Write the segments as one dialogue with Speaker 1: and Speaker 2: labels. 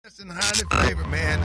Speaker 1: And highly favored, man.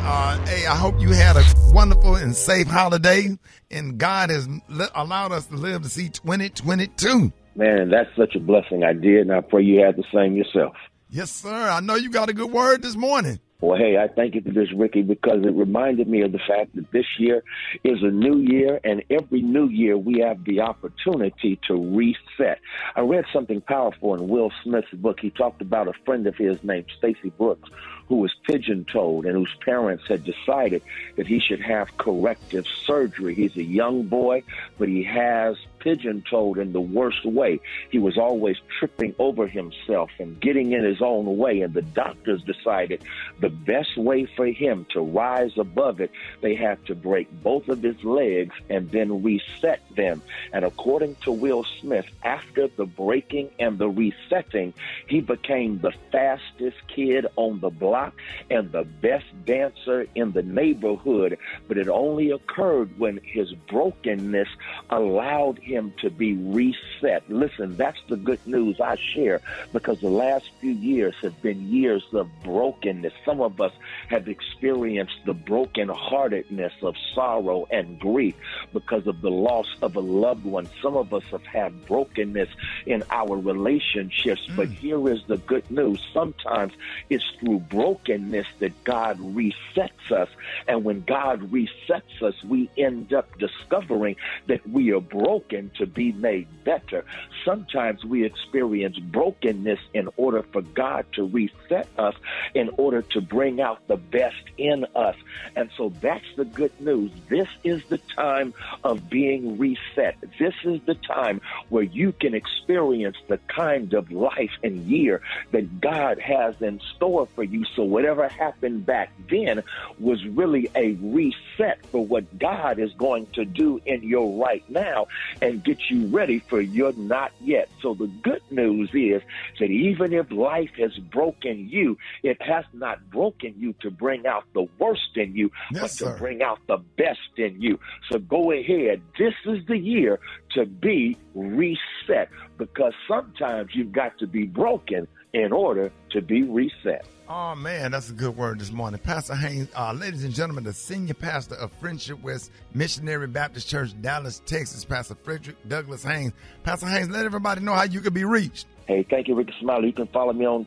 Speaker 1: Hey, I hope you had a wonderful and safe holiday, and God has allowed us to live to see 2022.
Speaker 2: Man, that's such a blessing. I did, and I pray you had the same yourself.
Speaker 1: Yes, sir. I know you got a good word this morning.
Speaker 2: Well, hey, I thank you for this, Ricky, because it reminded me of the fact that this year is a new year, and every new year we have the opportunity to reset. I read something powerful in Will Smith's book. He talked about a friend of his named Stacey Brooks, who was pigeon-toed and whose parents had decided that he should have corrective surgery. He's a young boy, but he has pigeon-toed in the worst way. He was always tripping over himself and getting in his own way, and the doctors decided the best way for him to rise above it, they had to break both of his legs and then reset them. And according to Will Smith, after the breaking and the resetting, he became the fastest kid on the block and the best dancer in the neighborhood. But it only occurred when his brokenness allowed him to be reset. Listen, that's the good news I share, because the last few years have been years of brokenness. Some of us have experienced the brokenheartedness of sorrow and grief because of the loss of a loved one. Some of us have had brokenness in our relationships, but here is the good news. Sometimes it's through brokenness that God resets us, and when God resets us, we end up discovering that we are broken to be made better. Sometimes we experience brokenness in order for God to reset us, in order to bring out the best in us. And so that's the good news. This is the time of being reset. This is the time where you can experience the kind of life and year that God has in store for you. So whatever happened back then was really a reset for what God is going to do in your right now and get you ready for your not yet. So the good news is that even if life has broken you, it has not broken you to bring out the worst in you, but to bring out the best in you. So go ahead. This is the year to be reset, because sometimes you've got to be broken in order to be reset.
Speaker 1: Oh, man, that's a good word this morning. Pastor Haynes, ladies and gentlemen, the senior pastor of Friendship West Missionary Baptist Church, Dallas, Texas, Pastor Frederick Douglass Haynes. Pastor Haynes, let everybody know how you can be reached.
Speaker 2: Hey, thank you, Rickey Smiley. You can follow me on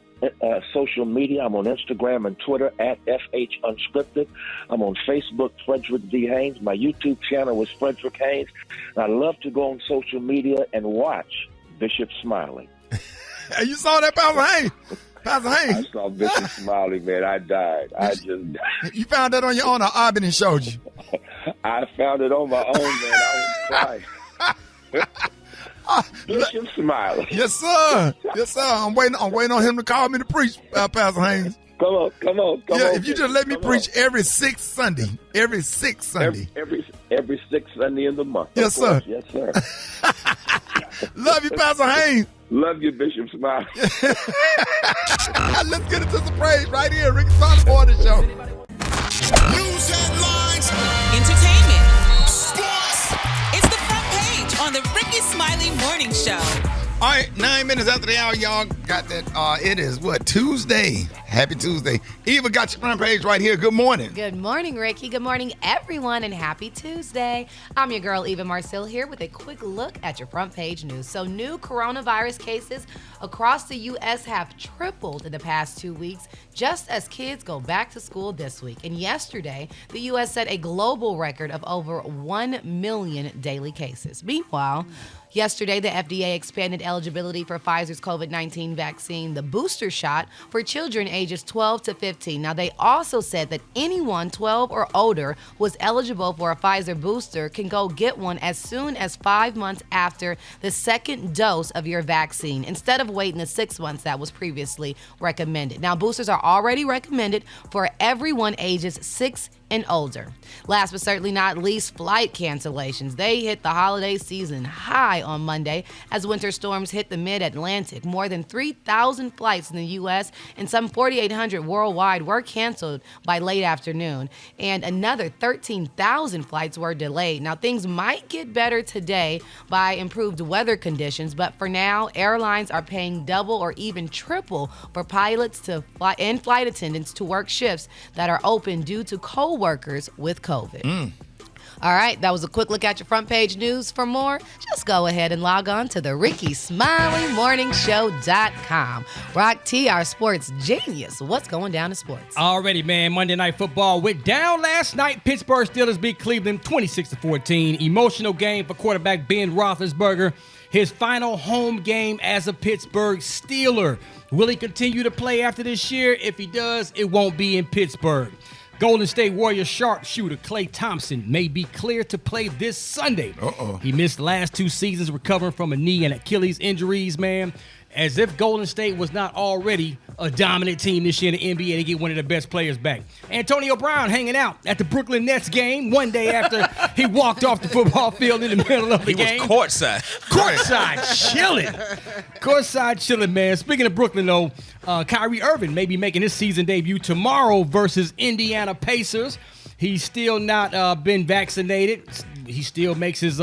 Speaker 2: social media. I'm on Instagram and Twitter at FH Unscripted. I'm on Facebook, Frederick D. Haynes. My YouTube channel is Frederick Haynes. And I love to go on social media and watch Bishop Smiley.
Speaker 1: Hey, you saw that, Pastor Haynes? Pastor Haynes.
Speaker 2: I saw Bishop Smiley, man. I died. I just died.
Speaker 1: You found that on your own, or Albany showed you?
Speaker 2: I found it on my own, man. I was crying. Bishop Smiley.
Speaker 1: Yes, sir. Yes, sir. I'm waiting on him to call me to preach, Pastor Haynes.
Speaker 2: Come on.
Speaker 1: Yeah, if you just let me preach every sixth Sunday. Every sixth Sunday.
Speaker 2: Every sixth Sunday in the month.
Speaker 1: Yes, sir.
Speaker 2: Yes, sir.
Speaker 1: Love you, Pastor Haynes.
Speaker 2: Love you, Bishop Smiley.
Speaker 1: Let's get into some praise right here. Rickey Smiley Morning Show.
Speaker 3: News headlines.
Speaker 4: Entertainment. Sports. It's the front page on the Rickey Smiley Morning Show.
Speaker 1: All right, 9 minutes after the hour, y'all got that. It is Tuesday. Happy Tuesday. Eva got your front page right here. Good morning.
Speaker 5: Good morning, Ricky. Good morning, everyone, and happy Tuesday. I'm your girl, Eva Marcel, here with a quick look at your front page news. So new coronavirus cases across the U.S. have tripled in the past 2 weeks, just as kids go back to school this week. And yesterday, the U.S. set a global record of over 1 million daily cases. Meanwhile, yesterday, the FDA expanded eligibility for Pfizer's COVID-19 vaccine, the booster shot, for children ages 12 to 15. Now, they also said that anyone 12 or older who was eligible for a Pfizer booster can go get one as soon as 5 months after the second dose of your vaccine, instead of waiting the 6 months that was previously recommended. Now, boosters are already recommended for everyone ages 6 and older. Last but certainly not least, flight cancellations. They hit the holiday season high on Monday as winter storms hit the mid-Atlantic Atlantic. More than 3,000 flights in the U.S. and some 4,800 worldwide were canceled by late afternoon, and another 13,000 flights were delayed. Now, things might get better today by improved weather conditions, but for now, airlines are paying double or even triple for pilots and flight attendants to work shifts that are open due to co-workers with COVID. All right, that was a quick look at your front page news. For more, just go ahead and log on to the RickeySmileyMorningShow.com. Brock T, our sports genius. What's going down in sports?
Speaker 6: Already, man. Monday Night Football went down last night. Pittsburgh Steelers beat Cleveland 26-14. Emotional game for quarterback Ben Roethlisberger. His final home game as a Pittsburgh Steeler. Will he continue to play after this year? If he does, it won't be in Pittsburgh. Golden State Warriors sharpshooter Klay Thompson may be clear to play this Sunday. He missed the last 2 seasons recovering from a knee and Achilles injuries, man. As if Golden State was not already a dominant team this year in the NBA to get one of the best players back. Antonio Brown hanging out at the Brooklyn Nets game one day after he walked off the football field in the middle of the game.
Speaker 7: He was courtside.
Speaker 6: Courtside chilling, man. Speaking of Brooklyn, though, Kyrie Irving may be making his season debut tomorrow versus Indiana Pacers. He's still not been vaccinated. He still makes his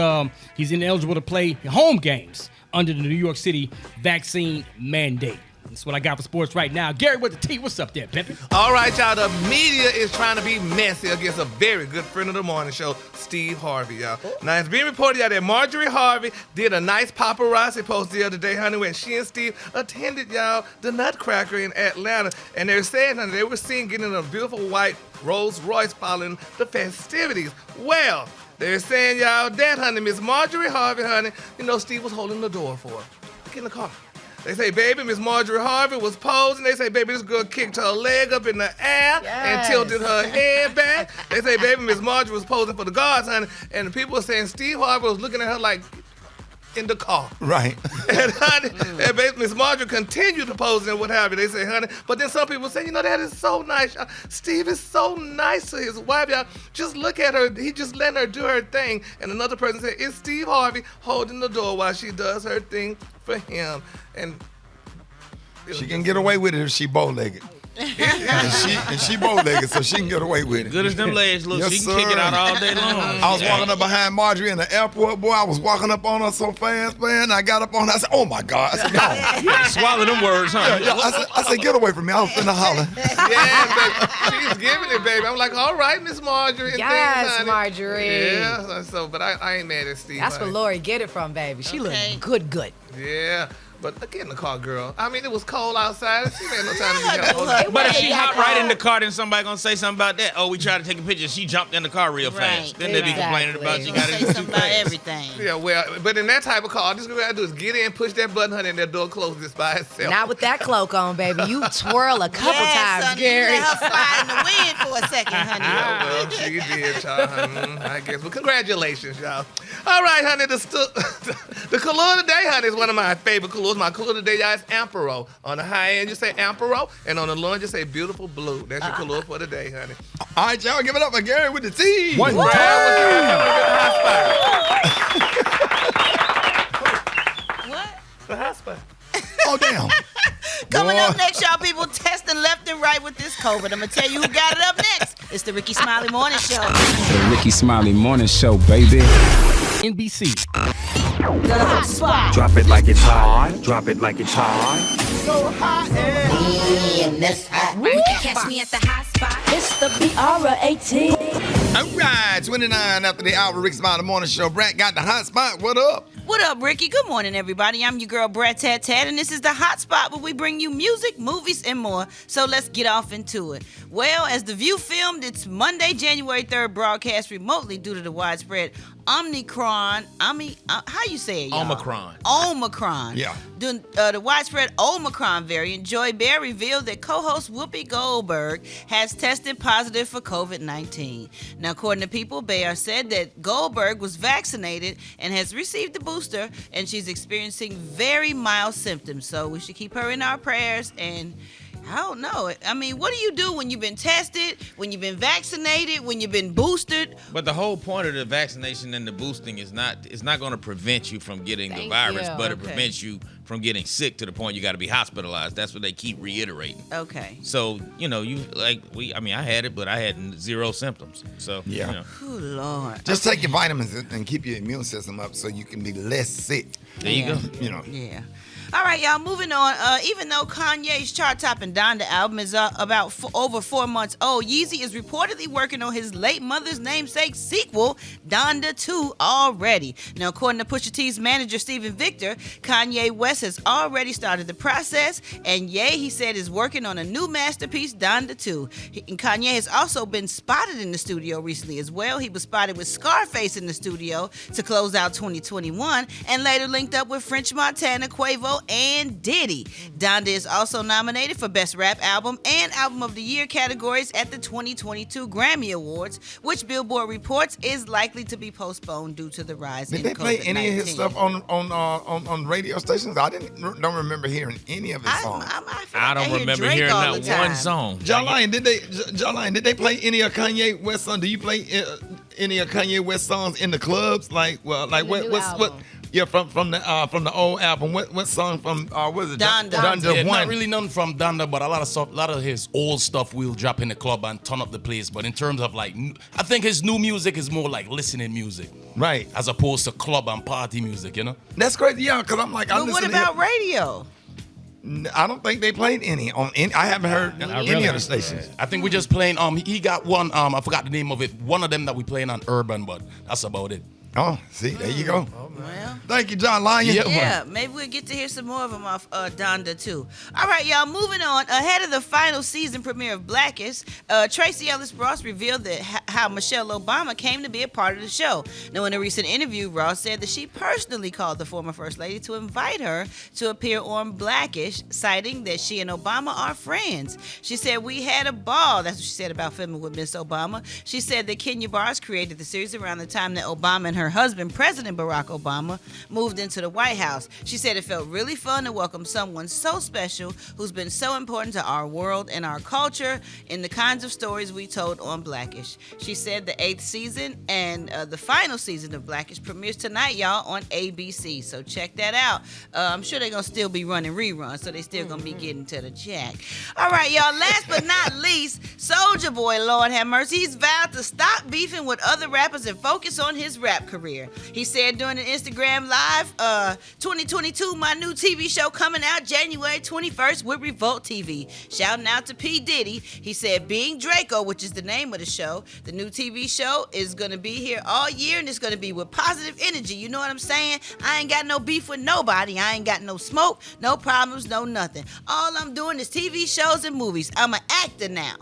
Speaker 6: he's ineligible to play home games under the New York City vaccine mandate. That's what I got for sports right now. Gary with the T, what's up there, Pepe?
Speaker 7: All right, y'all. The media is trying to be messy against a very good friend of the morning show, Steve Harvey, y'all. Now, it's being reported y'all that Marjorie Harvey did a nice paparazzi post the other day, honey, when she and Steve attended, y'all, the Nutcracker in Atlanta. And they're saying, honey, they were seen getting in a beautiful white Rolls Royce following the festivities. Well, they're saying, y'all, that, honey, Miss Marjorie Harvey, honey, you know, Steve was holding the door for her. Get in the car. They say, baby, Miss Marjorie Harvey was posing. They say, baby, this girl kicked her leg up in the air and tilted her head back. They say, baby, Miss Marjorie was posing for the guards, honey. And the people were saying Steve Harvey was looking at her like in the car.
Speaker 1: Right.
Speaker 7: And, honey, and baby, Miss Marjorie continued to pose and what have you. They say, honey. But then some people say, you know, that is so nice. Y'all. Steve is so nice to his wife, y'all. Just look at her. He just letting her do her thing. And another person said, it's Steve Harvey holding the door while she does her thing for him. And
Speaker 1: she can get away with it if she bow-legged. and she bow-legged, so she can get away with it.
Speaker 8: Good as them legs look,
Speaker 1: Yes,
Speaker 8: she can
Speaker 1: sir.
Speaker 8: kick it out all day long.
Speaker 1: I was walking up behind Marjorie in the airport, boy. I was walking up on her so fast, man. I got up on her. I said, oh, my God. I said, no.
Speaker 8: You had to swallow them words, huh?
Speaker 1: Yeah, I said, get away from me. I was finna holler.
Speaker 7: Yeah, baby. She's giving it, baby. I'm like, all right, Miss Marjorie. And
Speaker 5: Yes,
Speaker 7: things, honey.
Speaker 5: Marjorie.
Speaker 7: Yeah, so, but I ain't mad at Steve.
Speaker 5: That's where
Speaker 7: honey.
Speaker 5: Lori get it from, baby. She look good.
Speaker 7: Yeah. But get in the car, girl. I mean, it was cold outside. She had no time to be helpful.
Speaker 8: But if she hopped right in the car, then somebody gonna say something about that. Oh, we tried to take a picture. She jumped in the car real fast. Then they be complaining about you got to do
Speaker 9: something about everything.
Speaker 7: Yeah, well, but in that type of car, all this girl gotta do is get in, push that button, honey, and that door closes by itself.
Speaker 5: Not with that cloak on, baby. You twirl a couple times,
Speaker 9: honey,
Speaker 5: Gary.
Speaker 9: You let her fly in the wind for a second, honey.
Speaker 7: Yeah, well, she did, y'all. I guess. Well, congratulations, y'all. All right, honey. The color of the day, honey, is one of my favorite colors. My color of the day, y'all, is Ampero. On the high end, you say Ampero, and on the low end, you say beautiful blue. That's your color for the day, honey.
Speaker 1: All right, y'all, give it up for Gary with the T.
Speaker 6: One
Speaker 7: What? The hot spot.
Speaker 1: Oh, damn.
Speaker 9: Coming
Speaker 1: Boy.
Speaker 9: up next, y'all people testing left and right with this COVID. I'm going to tell you who got it up next. It's the Rickey Smiley Morning Show.
Speaker 10: The Rickey Smiley Morning Show, baby.
Speaker 6: NBC.
Speaker 9: The hot spot.
Speaker 10: Drop it like it's hot. Drop it like it's hot.
Speaker 4: Catch me at the hot spot.
Speaker 11: It's the BR18.
Speaker 1: All right, 29 after the hour, Rickey Smiley Morning Show. Brad got the hot spot. What up?
Speaker 9: What up, Ricky? Good morning, everybody. I'm your girl, Brad Tat Tat, and this is the Hot Spot where we bring you music, movies, and more. So let's get off into it. Well, as The View filmed its Monday, January 3rd broadcast remotely due to the widespread Omicron. How you say it, y'all? Omicron.
Speaker 1: Yeah.
Speaker 9: The widespread Omicron variant, Joy Bear revealed that co-host Whoopi Goldberg has tested positive for COVID-19. Now, according to People, Bear said that Goldberg was vaccinated and has received the booster, and she's experiencing very mild symptoms. So we should keep her in our prayers and I don't know. I mean, what do you do when you've been tested, when you've been vaccinated, when you've been boosted?
Speaker 8: But the whole point of the vaccination and the boosting is not going to prevent you from getting the virus, but it prevents you from getting sick to the point you got to be hospitalized. That's what they keep reiterating.
Speaker 9: Okay.
Speaker 8: So, I had it, but I had 0 symptoms. So,
Speaker 1: yeah.
Speaker 9: Oh, Lord.
Speaker 1: Just take your vitamins and keep your immune system up so you can be less sick.
Speaker 8: There you go.
Speaker 9: Yeah. All right, y'all, moving on. Even though Kanye's chart-topping Donda album is about over 4 months old, Yeezy is reportedly working on his late mother's namesake sequel, Donda 2, already. Now, according to Pusha T's manager, Steven Victor, Kanye West has already started the process, and he said, is working on a new masterpiece, Donda 2. And Kanye has also been spotted in the studio recently as well. He was spotted with Scarface in the studio to close out 2021, and later linked up with French Montana, Quavo, and Diddy. Donda is also nominated for Best Rap Album and Album of the Year categories at the 2022 Grammy Awards, which Billboard reports is likely to be postponed due to the rise in COVID-19.
Speaker 1: Did they play any of his stuff on radio stations? I don't remember hearing any of his songs.
Speaker 8: I don't remember hearing not one song.
Speaker 1: John Lyon, did they play any of Kanye West songs? Do you play any of Kanye West songs in the clubs? What? Yeah, from the old album. What song from what is it?
Speaker 12: Donda. Yeah, not really nothing from Donda, but a lot of his old stuff will drop in the club and turn up the place. But in terms of I think his new music is more like listening music,
Speaker 1: right?
Speaker 12: As opposed to club and party music,
Speaker 1: That's crazy, yeah. Because I'm like,
Speaker 9: but what about radio?
Speaker 1: I don't think they played any on any. I haven't heard any of the stations.
Speaker 12: I think we're just playing. He got one. I forgot the name of it. One of them that we playing on Urban, but that's about it.
Speaker 1: Oh, see, there you go.
Speaker 9: Well,
Speaker 1: thank you, John Lyon.
Speaker 9: Yeah, maybe we'll get to hear some more of them off Donda too. All right, y'all, moving on. Ahead of the final season premiere of Blackish, Tracy Ellis Ross revealed that how Michelle Obama came to be a part of the show. Now, in a recent interview, Ross said that she personally called the former First Lady to invite her to appear on Blackish, citing that she and Obama are friends. She said, "We had a ball." That's what she said about filming with Miss Obama. She said that Kenya Barrs created the series around the time that Obama and her husband, President Barack Obama, moved into the White House. She said it felt really fun to welcome someone so special who's been so important to our world and our culture in the kinds of stories we told on Blackish. She said the 8th season and the final season of Blackish premieres tonight, y'all, on ABC. So check that out. I'm sure they're going to still be running reruns, so they still going to be getting to the jack. All right, y'all, last but not least, Soulja Boy, Lord have mercy, he's vowed to stop beefing with other rappers and focus on his rap career. He said during an Instagram Live, 2022, my new TV show coming out January 21st with Revolt TV. Shouting out to P. Diddy. He said, being Draco, which is the name of the show, the new TV show is going to be here all year, and it's going to be with positive energy. You know what I'm saying? I ain't got no beef with nobody. I ain't got no smoke, no problems, no nothing. All I'm doing is TV shows and movies. I'm an actor now.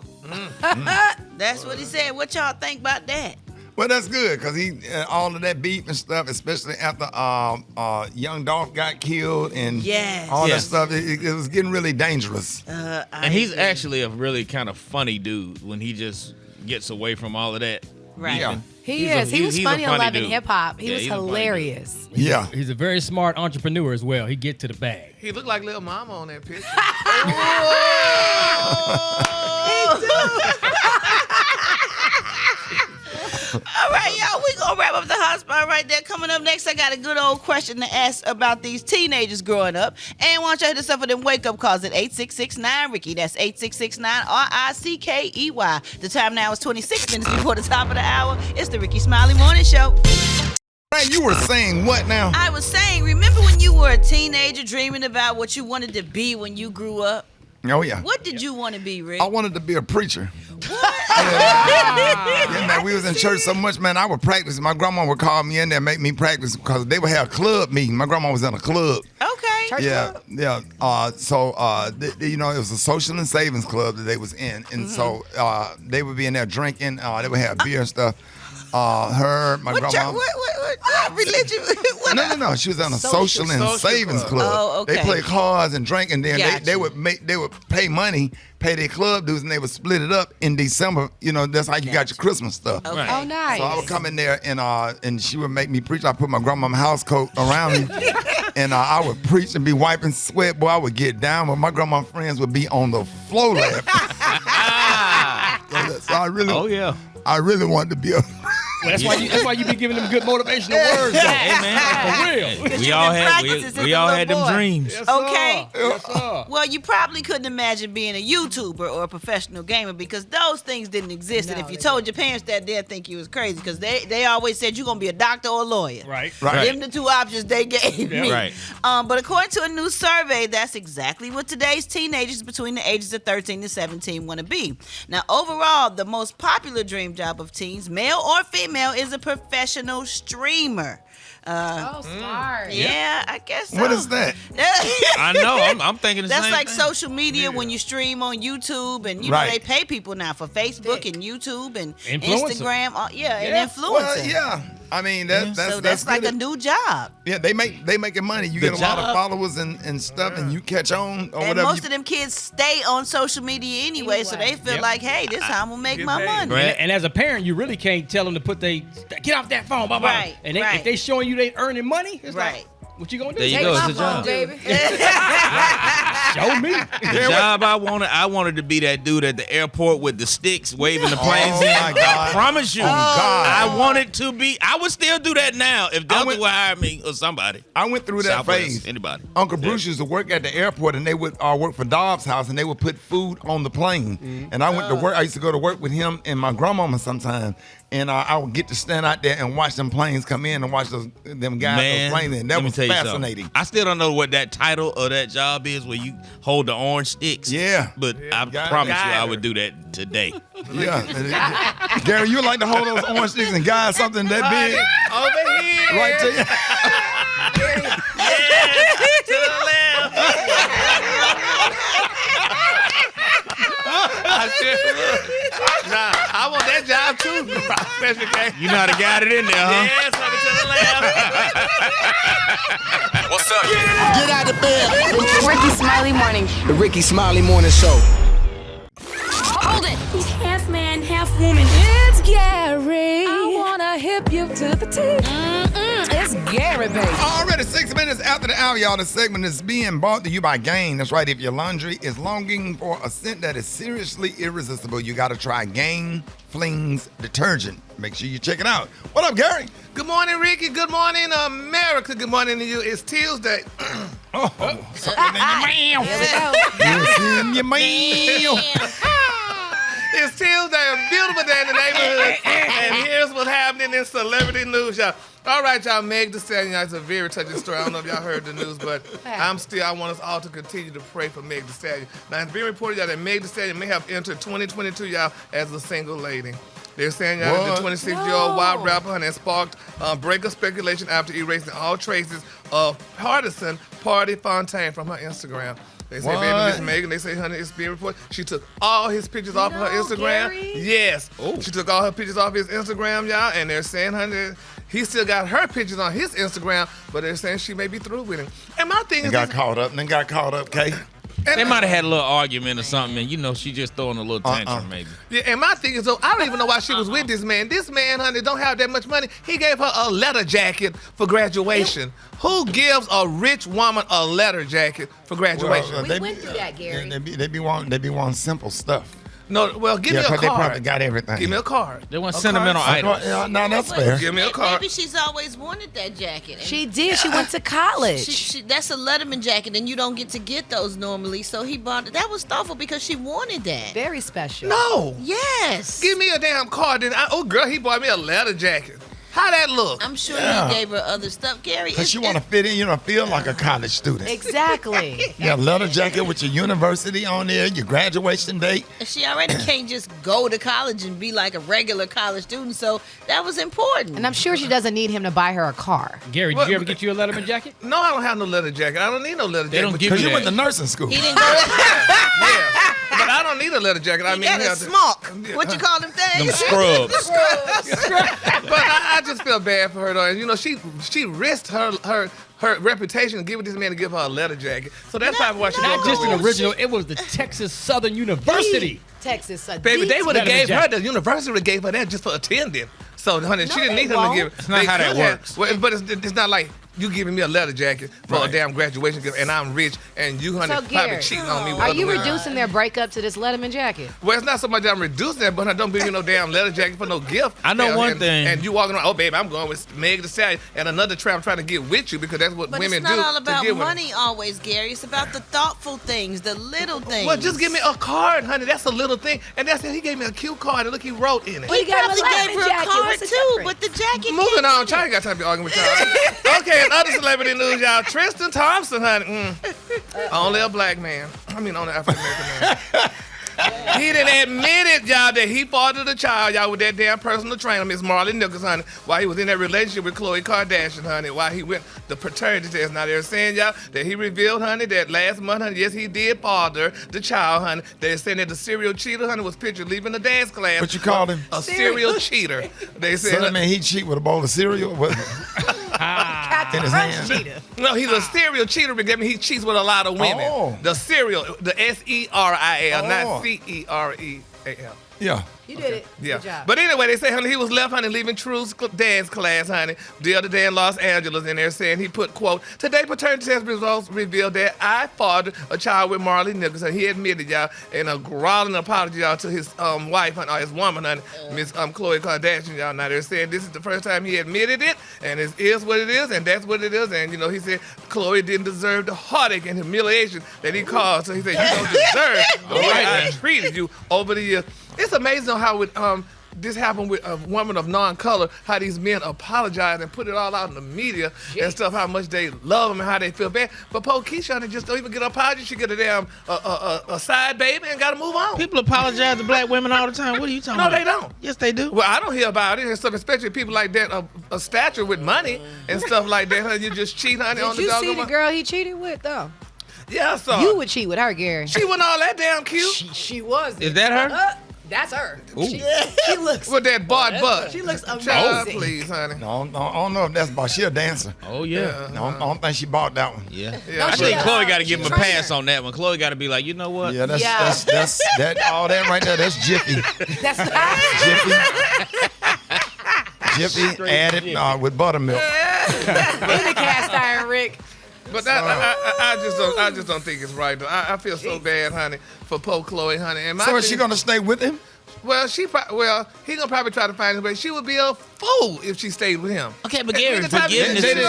Speaker 9: That's what he said. What y'all think about that?
Speaker 1: Well, that's good, because he all of that beef and stuff, especially after Young Dolph got killed and all that stuff, it was getting really dangerous.
Speaker 8: And he's actually a really kind of funny dude when he just gets away from all of that.
Speaker 9: Right.
Speaker 1: Yeah.
Speaker 5: He was funny on Love and Hip Hop. He was hilarious.
Speaker 1: Yeah.
Speaker 6: He's a very smart entrepreneur as well. He get to the bag.
Speaker 7: He looked like Lil Mama on that picture.
Speaker 9: All right, y'all, we gonna wrap up the hot spot right there. Coming up next, I got a good old question to ask about these teenagers growing up. And why don't y'all hit us up with them wake-up calls at 866-9-RICKEY. That's 866-9-RICKEY. The time now is 26 minutes before the top of the hour. It's the Rickey Smiley Morning Show.
Speaker 1: Man, you were saying what now?
Speaker 9: I was saying, remember when you were a teenager dreaming about what you wanted to be when you grew up?
Speaker 1: Oh, yeah.
Speaker 9: What did you want to be, Rick?
Speaker 1: I wanted to be a preacher.
Speaker 9: What?
Speaker 1: Yeah, man, we was in church so much, man, I would practice. My grandma would call me in there and make me practice because they would have club meeting. My grandma was in a club.
Speaker 9: Okay.
Speaker 5: Church club?
Speaker 1: Yeah. You know, it was a social and savings club that they was in. And so they would be in there drinking. They would have beer and stuff. My grandma.
Speaker 9: What religion?
Speaker 1: No. She was on a social and savings club.
Speaker 9: Oh, okay.
Speaker 1: They play cards and drink, and then
Speaker 9: Gotcha.
Speaker 1: they would pay money, pay their club dues, and they would split it up in December. You know, that's how you got your Christmas stuff.
Speaker 9: Okay.
Speaker 5: Oh, nice.
Speaker 1: So I would come in there and she would make me preach. I put my grandma's house coat around me, and I would preach and be wiping sweat. Boy, I would get down, but my grandma's friends would be on the floor laughing. So I really, I really wanted to be a.
Speaker 6: Well, that's why you be giving them good motivational words.
Speaker 8: Hey man,
Speaker 6: for real.
Speaker 8: We all had them dreams.
Speaker 6: Yes,
Speaker 9: Okay.
Speaker 6: Yes, sir.
Speaker 9: Well, you probably couldn't imagine being a YouTuber or a professional gamer because those things didn't exist. And if you told your parents that, they'd think you was crazy because they always said you're going to be a doctor or a lawyer.
Speaker 6: Right.
Speaker 9: Them the two options they gave me.
Speaker 8: Right.
Speaker 9: But according to a new survey, that's exactly what today's teenagers between the ages of 13 to 17 want to be. Now, overall, the most popular dream job of teens, male or female, is a professional streamer.
Speaker 5: Smart.
Speaker 9: Yeah, I guess so.
Speaker 1: What is that?
Speaker 8: I know. I'm thinking the
Speaker 9: That's
Speaker 8: same
Speaker 9: like
Speaker 8: thing.
Speaker 9: social media when you stream on YouTube, and you know they pay people now for Facebook and YouTube and
Speaker 6: Influencer.
Speaker 9: Instagram. And influencer.
Speaker 1: Well, yeah. I mean that's
Speaker 9: like
Speaker 1: good.
Speaker 9: a new job.
Speaker 1: Yeah, they making money. You get a lot of followers and stuff, and you catch on or
Speaker 9: And
Speaker 1: whatever.
Speaker 9: most of them kids stay on social media anyway, so they feel like, hey, this is how I'm gonna make my money.
Speaker 6: And as a parent, you really can't tell them to get off that phone, blah, blah.
Speaker 9: Right,
Speaker 6: And if they showing you they earning money, it's like, what you gonna do?
Speaker 8: There you
Speaker 5: Take
Speaker 8: go.
Speaker 5: my
Speaker 8: It's a
Speaker 5: phone,
Speaker 8: job.
Speaker 5: baby.
Speaker 6: Show me.
Speaker 8: The job I wanted to be that dude at the airport with the sticks waving the planes in.
Speaker 1: my God.
Speaker 8: I promise you.
Speaker 1: God.
Speaker 8: I wanted to be. I would still do that now if Delta would hire me or somebody.
Speaker 1: I went through that
Speaker 8: Southwest,
Speaker 1: phase.
Speaker 8: anybody.
Speaker 1: Uncle Bruce used to work at the airport, and they would work for Dobbs House, and they would put food on the plane. And I went to work. I used to go to work with him and my grandmama sometimes, and I would get to stand out there and watch them planes come in and watch them guys
Speaker 8: Man,
Speaker 1: those planes in. That
Speaker 8: let me
Speaker 1: was
Speaker 8: tell you something.
Speaker 1: fascinating.
Speaker 8: I still don't know what that title of that job is where you hold the orange sticks.
Speaker 1: Yeah.
Speaker 8: But I promise you I would do that today.
Speaker 1: Yeah. Gary, you would like to hold those orange sticks and guide something that big
Speaker 7: Over here.
Speaker 1: right to you?
Speaker 7: To the left. I sure would. Nah, I want that job too. Special case.
Speaker 8: You know how to guide it in there, huh?
Speaker 7: Yes, to the left.
Speaker 3: What's up? Get out of bed.
Speaker 11: Rickey Smiley morning.
Speaker 10: The Rickey Smiley Morning Show.
Speaker 11: Hold it. He's half man, half woman. It's Gary. I wanna hip you to the teeth. It's Gary, baby.
Speaker 1: Already 6 minutes after the hour, y'all. The segment is being brought to you by Gain. That's right. If your laundry is longing for a scent that is seriously irresistible, you got to try Gain Flings detergent. Make sure you check it out. What up, Gary?
Speaker 7: Good morning, Ricky. Good morning, America. Good morning to you. It's Tuesday.
Speaker 1: Something in your mouth.
Speaker 5: Here we go.
Speaker 1: It's in your mouth.
Speaker 7: It's Tuesday, a beautiful day in the neighborhood. And here's what's happening in celebrity news, y'all. All right, y'all, Meg Thee Stallion, it's a very touching story. I don't know if y'all heard the news, but I want us all to continue to pray for Meg Thee Stallion. Now, it's being reported, y'all, that Meg Thee Stallion may have entered 2022, y'all, as a single lady. They're saying, y'all, that the 26-year-old wild rapper has sparked breaker speculation after erasing all traces of partisan Party Fontaine from her Instagram. They say, baby, Miss Megan, they say, honey, it's being reported. She took all his pictures off of her Instagram.
Speaker 5: Gary?
Speaker 7: Yes. She took all her pictures off his Instagram, y'all, and they're saying, honey, he still got her pictures on his Instagram, but they're saying she may be through with him. And my thing
Speaker 1: They
Speaker 7: is,
Speaker 1: got caught up, Kay.
Speaker 8: They might have had a little argument or something, and she just throwing a little tantrum, maybe.
Speaker 7: Yeah, and my thing is, though, I don't even know why she was with this man. This man, honey, don't have that much money. He gave her a letter jacket for graduation. Who gives a rich woman a letter jacket for graduation?
Speaker 5: We went through that, Gary.
Speaker 1: They be wanting simple stuff.
Speaker 7: No, well, give me a card.
Speaker 1: They probably got everything.
Speaker 7: Give me a card.
Speaker 8: They want sentimental items.
Speaker 1: No, that's fair.
Speaker 7: Give me a card.
Speaker 9: Maybe she's always wanted that jacket. And
Speaker 5: She did. She went to college.
Speaker 9: that's a Letterman jacket, and you don't get to get those normally. So he bought it. That was thoughtful because she wanted that.
Speaker 5: Very special.
Speaker 7: No.
Speaker 9: Yes.
Speaker 7: Give me a damn card. Then girl, he bought me a leather jacket. How that look?
Speaker 9: I'm sure he gave her other stuff, Gary.
Speaker 1: Because you want to fit in, feel like a college student.
Speaker 5: Exactly.
Speaker 1: You got a leather jacket with your university on there, your graduation date.
Speaker 9: She already can't just go to college and be like a regular college student, so that was important.
Speaker 5: And I'm sure she doesn't need him to buy her a car.
Speaker 6: Gary, did you ever get you a Letterman jacket?
Speaker 7: No, I don't have no leather jacket. I don't need no leather jacket.
Speaker 8: They don't give
Speaker 1: Because
Speaker 8: you
Speaker 1: you went
Speaker 8: that.
Speaker 1: to nursing school.
Speaker 9: He didn't go to
Speaker 7: Yeah. But I don't need a leather jacket. I mean,
Speaker 9: got a smock. What you call them things?
Speaker 8: Them scrubs.
Speaker 7: But I just feel bad for her though. And you know, she risked her reputation to give this man to give her a leather jacket. So that's probably why she
Speaker 6: not just an original. It was the Texas Southern University.
Speaker 5: Texas Southern.
Speaker 7: Baby, they would have gave her, the university would have gave her that just for attending. So, honey, she didn't need him to give it.
Speaker 8: That's not how that works.
Speaker 7: Well, but it's not like you giving me a leather jacket for a damn graduation gift, and I'm rich, and you, honey, probably cheating on me with
Speaker 5: Are
Speaker 7: other
Speaker 5: you
Speaker 7: women.
Speaker 5: reducing their breakup to this Letterman jacket?
Speaker 7: Well, it's not so much that I'm reducing that, but I don't give you no damn leather jacket for no gift.
Speaker 8: I know one thing.
Speaker 7: And you walking around, oh, baby, I'm going with Meg Thee Stallion, and another tramp trying to get with you because that's what women do.
Speaker 9: But it's not all
Speaker 7: to
Speaker 9: about
Speaker 7: get with
Speaker 9: money always, Gary. It's about the thoughtful things, the little things.
Speaker 7: Well, just give me a card, honey. That's a little thing. And that's it. He gave me a cute card, and look, he wrote in it.
Speaker 9: He probably gave her a card, too, but the jacket.
Speaker 7: Moving on, Charlie got time to be arguing with y'all. Okay, and other celebrity news, y'all. Tristan Thompson, honey. Only a black man. I mean, only African American man. He didn't admit it, y'all, that he fathered a child, y'all, with that damn personal trainer, Miss Marley Nichols, honey, while he was in that relationship with Khloe Kardashian, honey, while he went the paternity test. Now, they're saying, y'all, that he revealed, honey, that last month, honey, yes, he did father the child, honey. They're saying that the serial cheater, honey, was pictured leaving the dance class.
Speaker 1: What you called him?
Speaker 7: A serial cheater. They said.
Speaker 1: So that mean he cheat with a bowl of cereal? What? In his hand?
Speaker 7: No, he's a serial cheater because he cheats with a lot of women.
Speaker 1: Oh.
Speaker 7: The serial, the S-E-R-I-L, not C-E-R-E-A-L.
Speaker 1: Yeah.
Speaker 5: You did it.
Speaker 7: Yeah.
Speaker 5: Good job.
Speaker 7: But anyway, they say, honey, he was left, honey, leaving True's dance class, honey, the other day in Los Angeles, and they're saying he put, quote, today paternity test results revealed that I fathered a child with Marley Nichols, and he admitted, y'all, in a growling apology, y'all, to his wife, honey, or his woman, honey, Miss Khloe Kardashian, y'all. Now they're saying this is the first time he admitted it, and it is what it is, and that's what it is, and, you know, he said Khloe didn't deserve the heartache and humiliation that he caused, so he said, you don't deserve the way I treated you over the years. It's amazing how this happened with a woman of non-color, how these men apologize and put it all out in the media and stuff, how much they love them and how they feel bad. But poor Keisha just don't even get an apology. She get a damn a side baby and got to move on.
Speaker 8: People apologize to black women all the time. What are you talking about?
Speaker 7: No, they don't.
Speaker 8: Yes, they do.
Speaker 7: Well, I don't hear about it and stuff, especially people like that, a stature with money and stuff like that. Honey, you just cheat, honey, on the dog.
Speaker 5: Did you see the girl he cheated with, though?
Speaker 7: Yeah, so.
Speaker 5: You would cheat with her, Gary.
Speaker 7: She wasn't all that damn cute.
Speaker 5: She was.
Speaker 8: Is that her?
Speaker 5: That's her. She looks.
Speaker 7: With that bought butt.
Speaker 5: She looks amazing.
Speaker 7: Child, please, honey.
Speaker 1: No, I don't know if that's about. She a dancer.
Speaker 8: Oh, yeah.
Speaker 1: No, I don't think she bought that one.
Speaker 8: Yeah.
Speaker 7: Yeah.
Speaker 8: I think Khloe got to give him a pass on that one. Khloe got to be like, you know what?
Speaker 1: Yeah, that's that all that right there. That's Jiffy.
Speaker 5: That's
Speaker 1: Jiffy added with buttermilk.
Speaker 5: In the cast iron, Rick.
Speaker 7: But I just don't think it's right. I feel so bad, honey, for poor Khloe, honey. And
Speaker 1: So is she gonna stay with him?
Speaker 7: Well, he gonna probably try to find his way. She would be a fool if she stayed with him.
Speaker 8: Okay, but Gary,
Speaker 7: forgiveness is...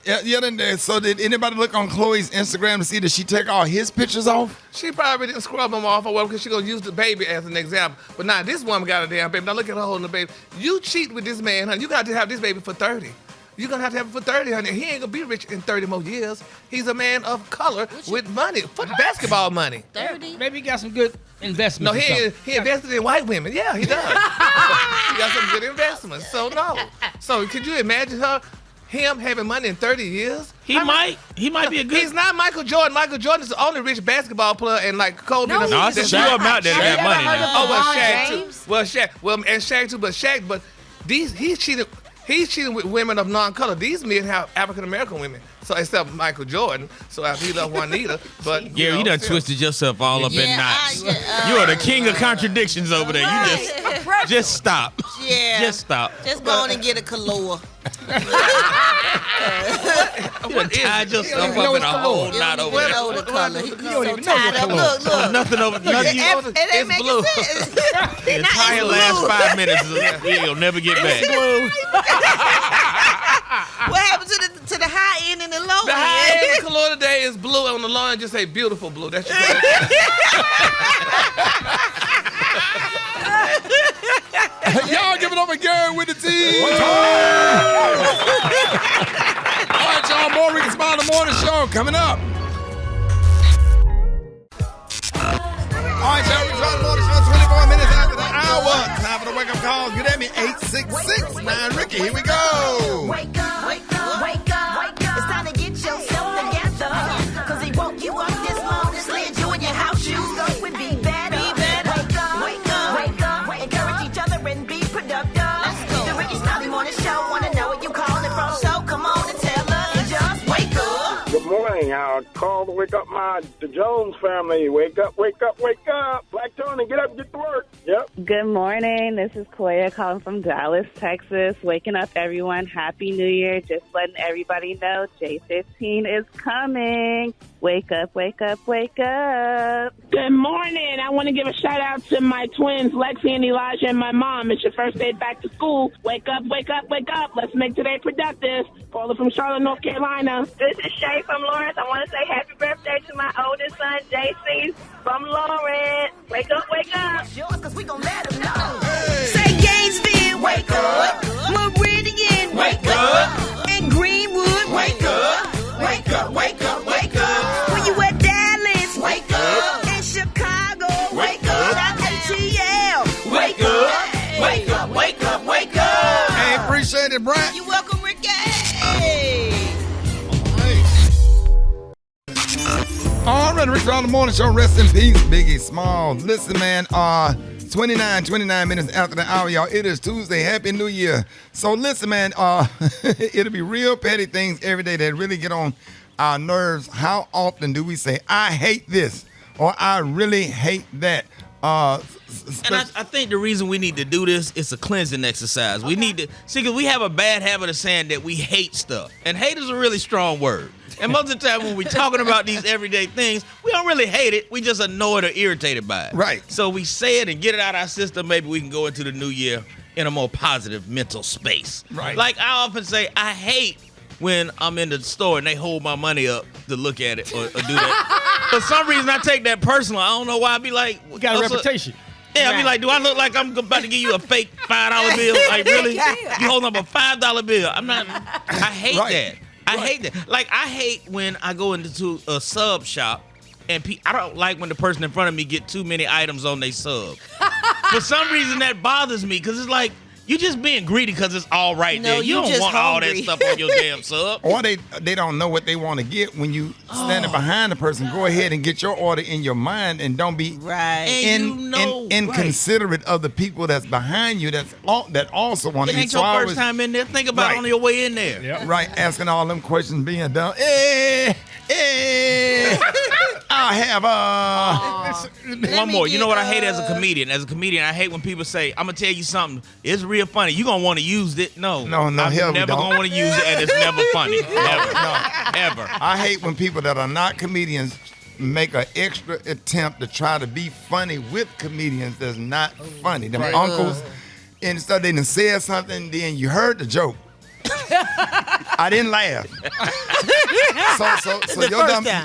Speaker 1: Yeah. So did anybody look on Khloe's Instagram to see that she take all his pictures off?
Speaker 7: She probably didn't scrub them off or whatever because she gonna use the baby as an example. But now this woman got a damn baby. Now look at her holding the baby. You cheat with this man, honey. You got to have this baby for 30. You're going to have it for 30, honey. He ain't going to be rich in 30 more years. He's a man of color with money, basketball money.
Speaker 9: 30?
Speaker 6: Maybe he got some good investments.
Speaker 7: No, he invested in white women. Yeah, he does. He got some good investments. So, no. So, could you imagine him having money in 30 years?
Speaker 8: He might be a good...
Speaker 7: He's not Michael Jordan. Michael Jordan is the only rich basketball player, and like Kobe.
Speaker 8: No, it's a few of them out there that got money now.
Speaker 7: Oh, well, Shaq too. Well, Shaq. Well, and Shaq too. But Shaq. But he's cheated. He's cheating with women of non-color. These men have African-American women. So except Michael Jordan. So after he left Juanita. But
Speaker 8: you done twisted yourself all up in knots. You are the king of contradictions over there. You just stop.
Speaker 9: Yeah.
Speaker 8: Just stop.
Speaker 9: Just go on and get a Kahlua.
Speaker 8: You done tied yourself up in a whole knot over there.
Speaker 9: Know the color.
Speaker 6: You don't even know what color.
Speaker 9: Look.
Speaker 8: Nothing over. It's blue. The entire last 5 minutes, you'll never get back.
Speaker 9: What happened to the high end and the low end?
Speaker 7: the high end color today is blue. On the low end, just say beautiful blue. That's your color.
Speaker 1: Y'all give it up again with the team. All right, y'all. More Rickey Smiley Morning Show coming up. All right, y'all. Rickey Smiley Morning Show, 24 minutes after the hour. Time for the wake-up calls. Get at me, 866-9-RICKY. Here we go.
Speaker 11: Wake up, wake up, wake up. It's time to get yourself together. Cause he woke you up this morning, slid you in your house shoes. Go and be better. Wake up, wake up, wake up. Encourage each other and be productive. The Rickey Smiley Morning Show.
Speaker 13: call to wake up the Jones family. Wake up, wake up, wake up. Black Tony, get up and get to work. Yep.
Speaker 14: Good morning. This is Koya calling from Dallas, Texas. Waking up, everyone. Happy New Year. Just letting everybody know J15 is coming. Wake up, wake up, wake up.
Speaker 15: Good morning. I want to give a shout out to my twins, Lexi and Elijah, and my mom. It's your first day back to school. Wake up, wake up, wake up. Let's make today productive. Paula from Charlotte, North Carolina.
Speaker 16: This is Shay from Lawrence. I want to say happy birthday to my oldest son, JC from Lawrence. Wake up, wake up.
Speaker 17: Say Gainesville, wake up. Meridian, wake up. And Greenwood, wake up. Wake up, wake up, wake up. When you at Dallas, wake up. In Chicago, wake up. ATL, wake up. Wake up, wake up, wake up.
Speaker 1: Hey, appreciate it, Brad.
Speaker 9: You're welcome, Ricky.
Speaker 1: All right, Rick on the Morning Show. Rest in peace, Biggie Smalls. Listen, man, 29 minutes after the hour, y'all. It is Tuesday. Happy New Year. So listen, man, it'll be real petty things every day that really get on our nerves. How often do we say, I hate this, or I really hate that?
Speaker 8: And I think the reason we need to do this is a cleansing exercise. We need to see, because we have a bad habit of saying that we hate stuff, and hate is a really strong word. And most of the time when we're talking about these everyday things, we don't really hate it. We just annoyed or irritated by it.
Speaker 1: Right.
Speaker 8: So we say it and get it out of our system. Maybe we can go into the new year in a more positive mental space.
Speaker 1: Right.
Speaker 8: Like I often say, I hate when I'm in the store and they hold my money up to look at it or do that. For some reason, I take that personal. I don't know why. I be like,
Speaker 6: we got a reputation.
Speaker 8: Yeah, I be like, do I look like I'm about to give you a fake $5 bill? Like, really? You holding up a $5 bill? I'm not. I hate that. I hate that. Like, I hate when I go into a sub shop and I don't like when the person in front of me get too many items on their sub. For some reason, that bothers me because it's like, you just being greedy because it's all right there. You don't want all that stuff on your damn sub.
Speaker 1: Or they don't know what they want to get when you standing behind the person. Go ahead and get your order in your mind and don't be inconsiderate of the people that's behind you that also want to eat.
Speaker 8: It ain't your first time in there. Think about it on your way in there.
Speaker 1: Yep. Right, asking all them questions, being done. I have
Speaker 8: one more. You know what I hate as a comedian? As a comedian, I hate when people say, I'm going to tell you something. It's real funny. You're going to want to use it. No,
Speaker 1: I'm
Speaker 8: never going to want to use it, and it's never funny. Never. Ever.
Speaker 1: I hate when people that are not comedians make an extra attempt to try to be funny with comedians that's not funny. Them uncles, instead they done said something, then you heard the joke. I didn't laugh.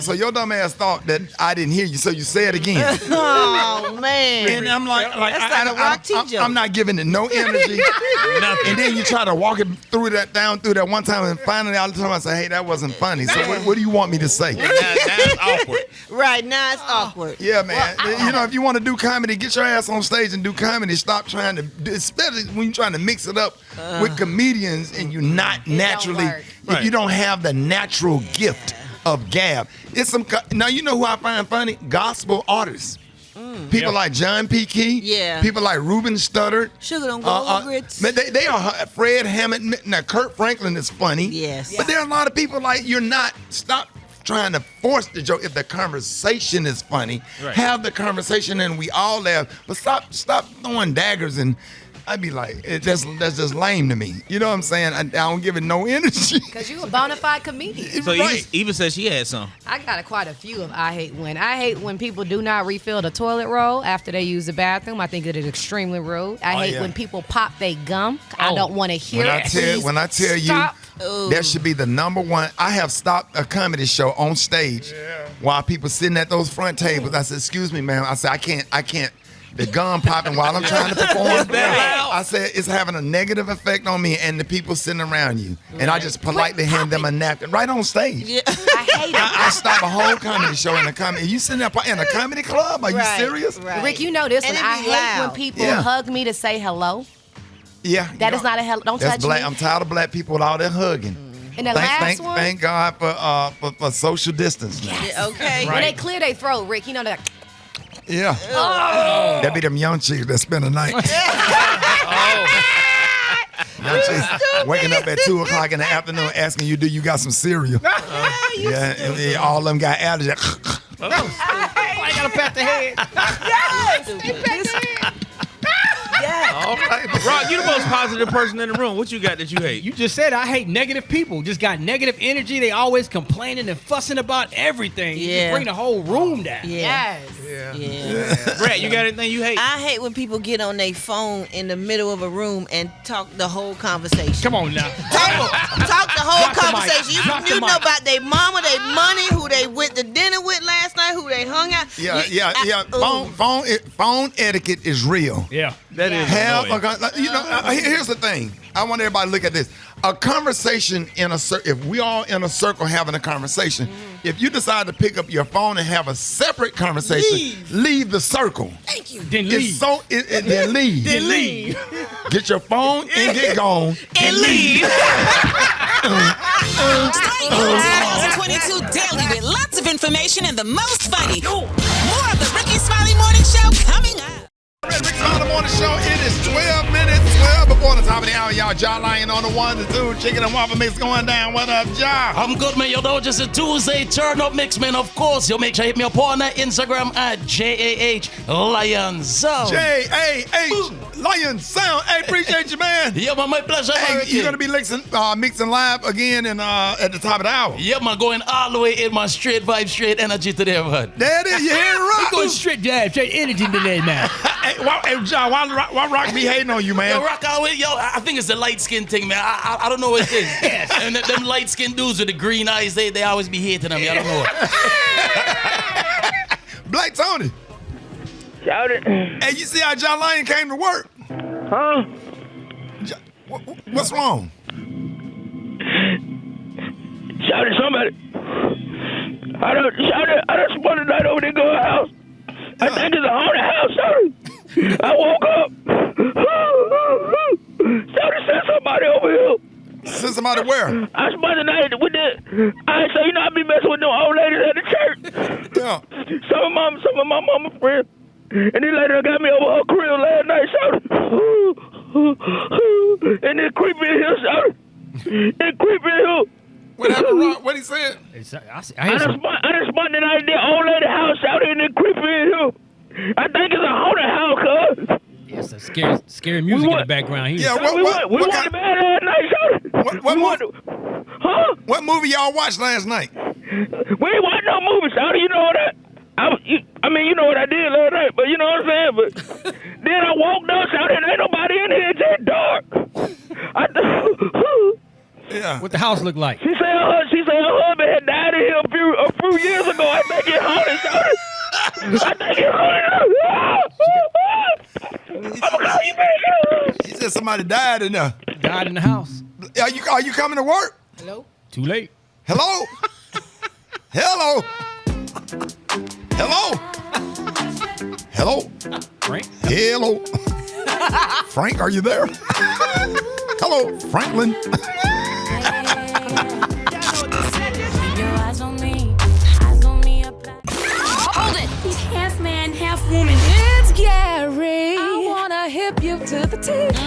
Speaker 1: So your dumb ass thought that I didn't hear you, so you say it again.
Speaker 9: Oh man!
Speaker 1: And I'm like I'm not giving it no energy. Nothing. And then you try to walk it down through that one time, and finally all the time I say, hey, that wasn't funny. So what do you want me to say?
Speaker 8: Now it's awkward.
Speaker 9: Right now it's awkward.
Speaker 1: Yeah, man. You know, if you want to do comedy, get your ass on stage and do comedy. Stop trying to, especially when you're trying to mix it up with comedians and you're not naturally. If you don't have the natural gift of gab. Now you know who I find funny? Gospel artists. People like John P. Key.
Speaker 9: Yeah.
Speaker 1: People like Ruben Studdard.
Speaker 9: Sugar don't go grits.
Speaker 1: They are Fred Hammond. Now Kurt Franklin is funny.
Speaker 9: Yes.
Speaker 1: But there are a lot of people like stop trying to force the joke. If the conversation is funny, have the conversation and we all laugh. But stop throwing daggers and I'd be like, that's just lame to me. You know what I'm saying? I don't give it no energy.
Speaker 5: Because you a bona fide comedian.
Speaker 8: So Eva said she had some.
Speaker 5: I got quite a few of I hate when people do not refill the toilet roll after they use the bathroom. I think it is extremely rude. I hate when people pop their gum. I don't want to hear it.
Speaker 1: When I tell you, that should be the number one. I have stopped a comedy show on stage while people sitting at those front tables. I said, excuse me, ma'am. I said, I can't. The gum popping while I'm trying to perform. I said it's having a negative effect on me and the people sitting around you. And I just politely hand them a napkin right on stage.
Speaker 9: Yeah. I hate it.
Speaker 1: I stop a whole comedy show in a comedy. You sitting there in a comedy club? Are you serious?
Speaker 5: Right. Rick, you know this one. I hate when people hug me to say hello.
Speaker 1: Yeah.
Speaker 5: That is not a hello. Don't touch me.
Speaker 1: I'm tired of black people with all that hugging.
Speaker 5: And the last one.
Speaker 1: Thank God for social distance now.
Speaker 9: Yes. Okay.
Speaker 5: When they clear their throat, Rick, you know that.
Speaker 1: Yeah. That be them young chicks that spend the night. She's waking up at 2 o'clock in the afternoon asking you, do you got some cereal? Yeah, all of them got allergies.
Speaker 6: I gotta pat the head.
Speaker 9: Yes.
Speaker 6: They pat the head.
Speaker 9: Yes.
Speaker 8: All right. Rock, you the most positive person in the room. What you got that you hate?
Speaker 6: You just said I hate negative people. Just got negative energy. They always complaining and fussing about everything. You just bring the whole room down.
Speaker 9: Yes.
Speaker 8: Yeah. Brett, you got anything you hate?
Speaker 9: I hate when people get on their phone in the middle of a room and talk the whole conversation.
Speaker 6: Come on now.
Speaker 9: Talk the whole
Speaker 6: Drop the mic.
Speaker 9: conversation.
Speaker 6: Drop the
Speaker 9: You know
Speaker 6: mic.
Speaker 9: about their mama, their money, who they went to dinner with last night, who they hung out.
Speaker 1: Phone etiquette is real.
Speaker 6: Yeah.
Speaker 8: That is
Speaker 1: Here's the thing. I want everybody to look at this. A conversation if we all in a circle having a conversation, if you decide to pick up your phone and have a separate conversation, leave the circle.
Speaker 9: Thank you.
Speaker 6: Then leave.
Speaker 1: Then leave.
Speaker 6: Then leave.
Speaker 1: Get your phone and get gone.
Speaker 4: And leave. Stay tuned 2022 Daily with lots of information and the most funny. More of the Rickey Smiley Morning Show coming up.
Speaker 1: Rickey Smiley Morning Show. It is 12 minutes, 12 before the top of the hour. Y'all, Ja Lion on the 1 and 2. Chicken and waffle mix going down. What up, Ja?
Speaker 12: I'm good, man. You know, just a Tuesday turn up mix, man. Of course, you'll make sure you hit me up on that Instagram at JAH Lion Sound.
Speaker 1: JAH Lion Sound. Hey, appreciate you, man.
Speaker 12: Yeah, man, my pleasure.
Speaker 1: Hey, you're going to be mixing live again at the top of the hour.
Speaker 12: Yeah, man, going all the way in my straight vibe, straight energy today, man.
Speaker 1: There it is. You hear it, Rock?
Speaker 6: We going straight jab, straight energy today, man.
Speaker 1: Hey, John, why Rock be hating on you, man?
Speaker 12: Yo, Rock, I think it's the light skin thing, man. I don't know what it is. Yes. And them light skinned dudes with the green eyes, they always be hating on me. I don't know what.
Speaker 1: Black Tony.
Speaker 13: Shout it.
Speaker 1: Hey, you see how John Lion came to work?
Speaker 13: Huh?
Speaker 1: What's wrong?
Speaker 13: Shout it, somebody. I done spent the night over there girl's house. I think it's a haunted house, sorry. I woke up. Shouty sent somebody over here.
Speaker 1: Send somebody where?
Speaker 13: I spent the night with the. I be messing with them old ladies at the church.
Speaker 1: Yeah.
Speaker 13: Some of my mama friends. And this lady got me over her crib last night, shouty. And it creepy in here, shouty. It creepy in here.
Speaker 1: What happened, Rock? What he said?
Speaker 13: I done spent the night at that old lady house, shouty, and it creepy in here. I think it's a haunted house, cuz.
Speaker 6: Yes, that's scary music in the background here.
Speaker 13: Yeah, we went to bed last night, shouty. Huh?
Speaker 1: What movie y'all watched last night?
Speaker 13: We ain't watched no movie, shouty. You know that. You know what I did last night, but you know what I'm saying? But then I woke up, shouty, and ain't nobody in here. It's just dark.
Speaker 1: Yeah.
Speaker 6: What the house look like?
Speaker 13: She said her husband had died in here a few years ago. I think it haunted, shouty. I think it haunted. I'm gonna call you back.
Speaker 1: She said somebody died in there.
Speaker 6: Died in the house.
Speaker 1: Are you coming to work?
Speaker 5: Hello?
Speaker 6: Too late.
Speaker 1: Hello? Hello? Hello? Hello?
Speaker 6: Frank?
Speaker 1: Hello? Frank, are you there? Hello, Franklin.
Speaker 11: Hold it! He's half man, half woman. It's Gary. I wanna hip you to the teeth.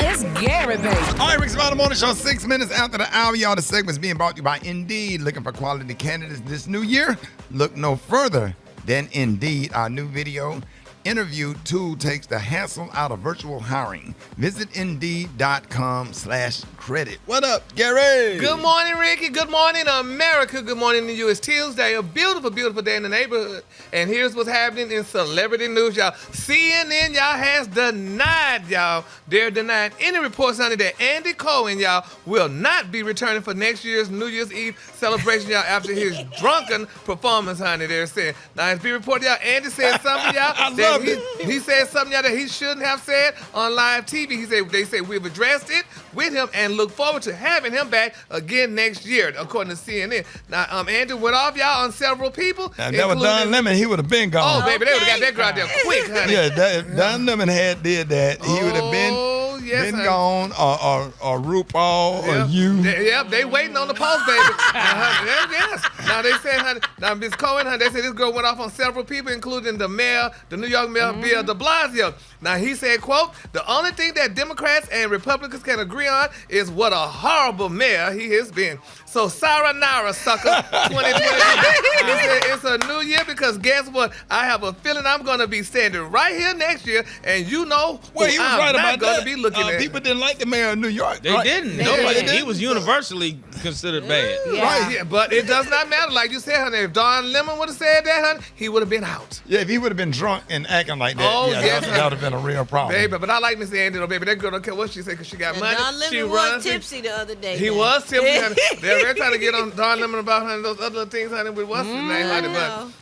Speaker 11: It's Gary, baby.
Speaker 1: All right, Rickey Smiley Morning Show, 6 minutes after the hour. Y'all, the segment's being brought to you by Indeed. Looking for quality candidates this new year? Look no further than Indeed. Our new video interview tool takes the hassle out of virtual hiring. Visit Indeed.com/credit. What up, Gary?
Speaker 7: Good morning, Ricky. Good morning, America. Good morning to you. It's Tuesday, a beautiful, beautiful day in the neighborhood. And here's what's happening in celebrity news, y'all. CNN, y'all, has denied, y'all. They're denying any reports, honey, that Andy Cohen, y'all, will not be returning for next year's New Year's Eve celebration, y'all, after his drunken performance, honey. They're saying. Now, it's being reported, y'all, Andy said something, y'all. He said something, y'all, that he shouldn't have said on live TV. They say we've addressed it with him and look forward to having him back again next year, according to CNN. Now, Andy went off, y'all, on several people.
Speaker 1: Now, that was Don Lemon. He would have been gone.
Speaker 7: Oh, baby, they would have got that girl out there quick, honey.
Speaker 1: Yeah, Don Lemon did that. He would have been.
Speaker 7: yes.
Speaker 1: Been gone, or RuPaul, or you.
Speaker 7: They waiting on the post, baby. Yes. Now they said, honey, now Ms. Cohen, honey, they said this girl went off on several people, including the mayor, the New York mayor, Bill de Blasio. Now he said, quote, the only thing that Democrats and Republicans can agree on is what a horrible mayor he has been. So sayonara, sucker, 2020. He said it's a new year because guess what? I have a feeling I'm going to be standing right here next year, and you know
Speaker 1: Well, he was
Speaker 7: I'm
Speaker 1: right
Speaker 7: not
Speaker 1: about
Speaker 7: going
Speaker 1: that.
Speaker 7: to be looking at.
Speaker 1: People didn't like the mayor of New York.
Speaker 8: They didn't. Nobody. He was universally considered bad.
Speaker 7: Right, yeah, but it does not matter. Like you said, honey, if Don Lemon would have said that, honey, he would have been out.
Speaker 1: Yeah, if he would have been drunk and acting like that, that would have been a real problem.
Speaker 7: Baby, but I like Miss Andy, though, baby. That girl don't care what she said because she got money.
Speaker 9: Don
Speaker 7: She
Speaker 9: Lemon
Speaker 7: runs.
Speaker 9: was tipsy the other day.
Speaker 7: He was tipsy. Honey. They're trying to get on Don Lemon about honey, those other things, honey, with what's his name, honey.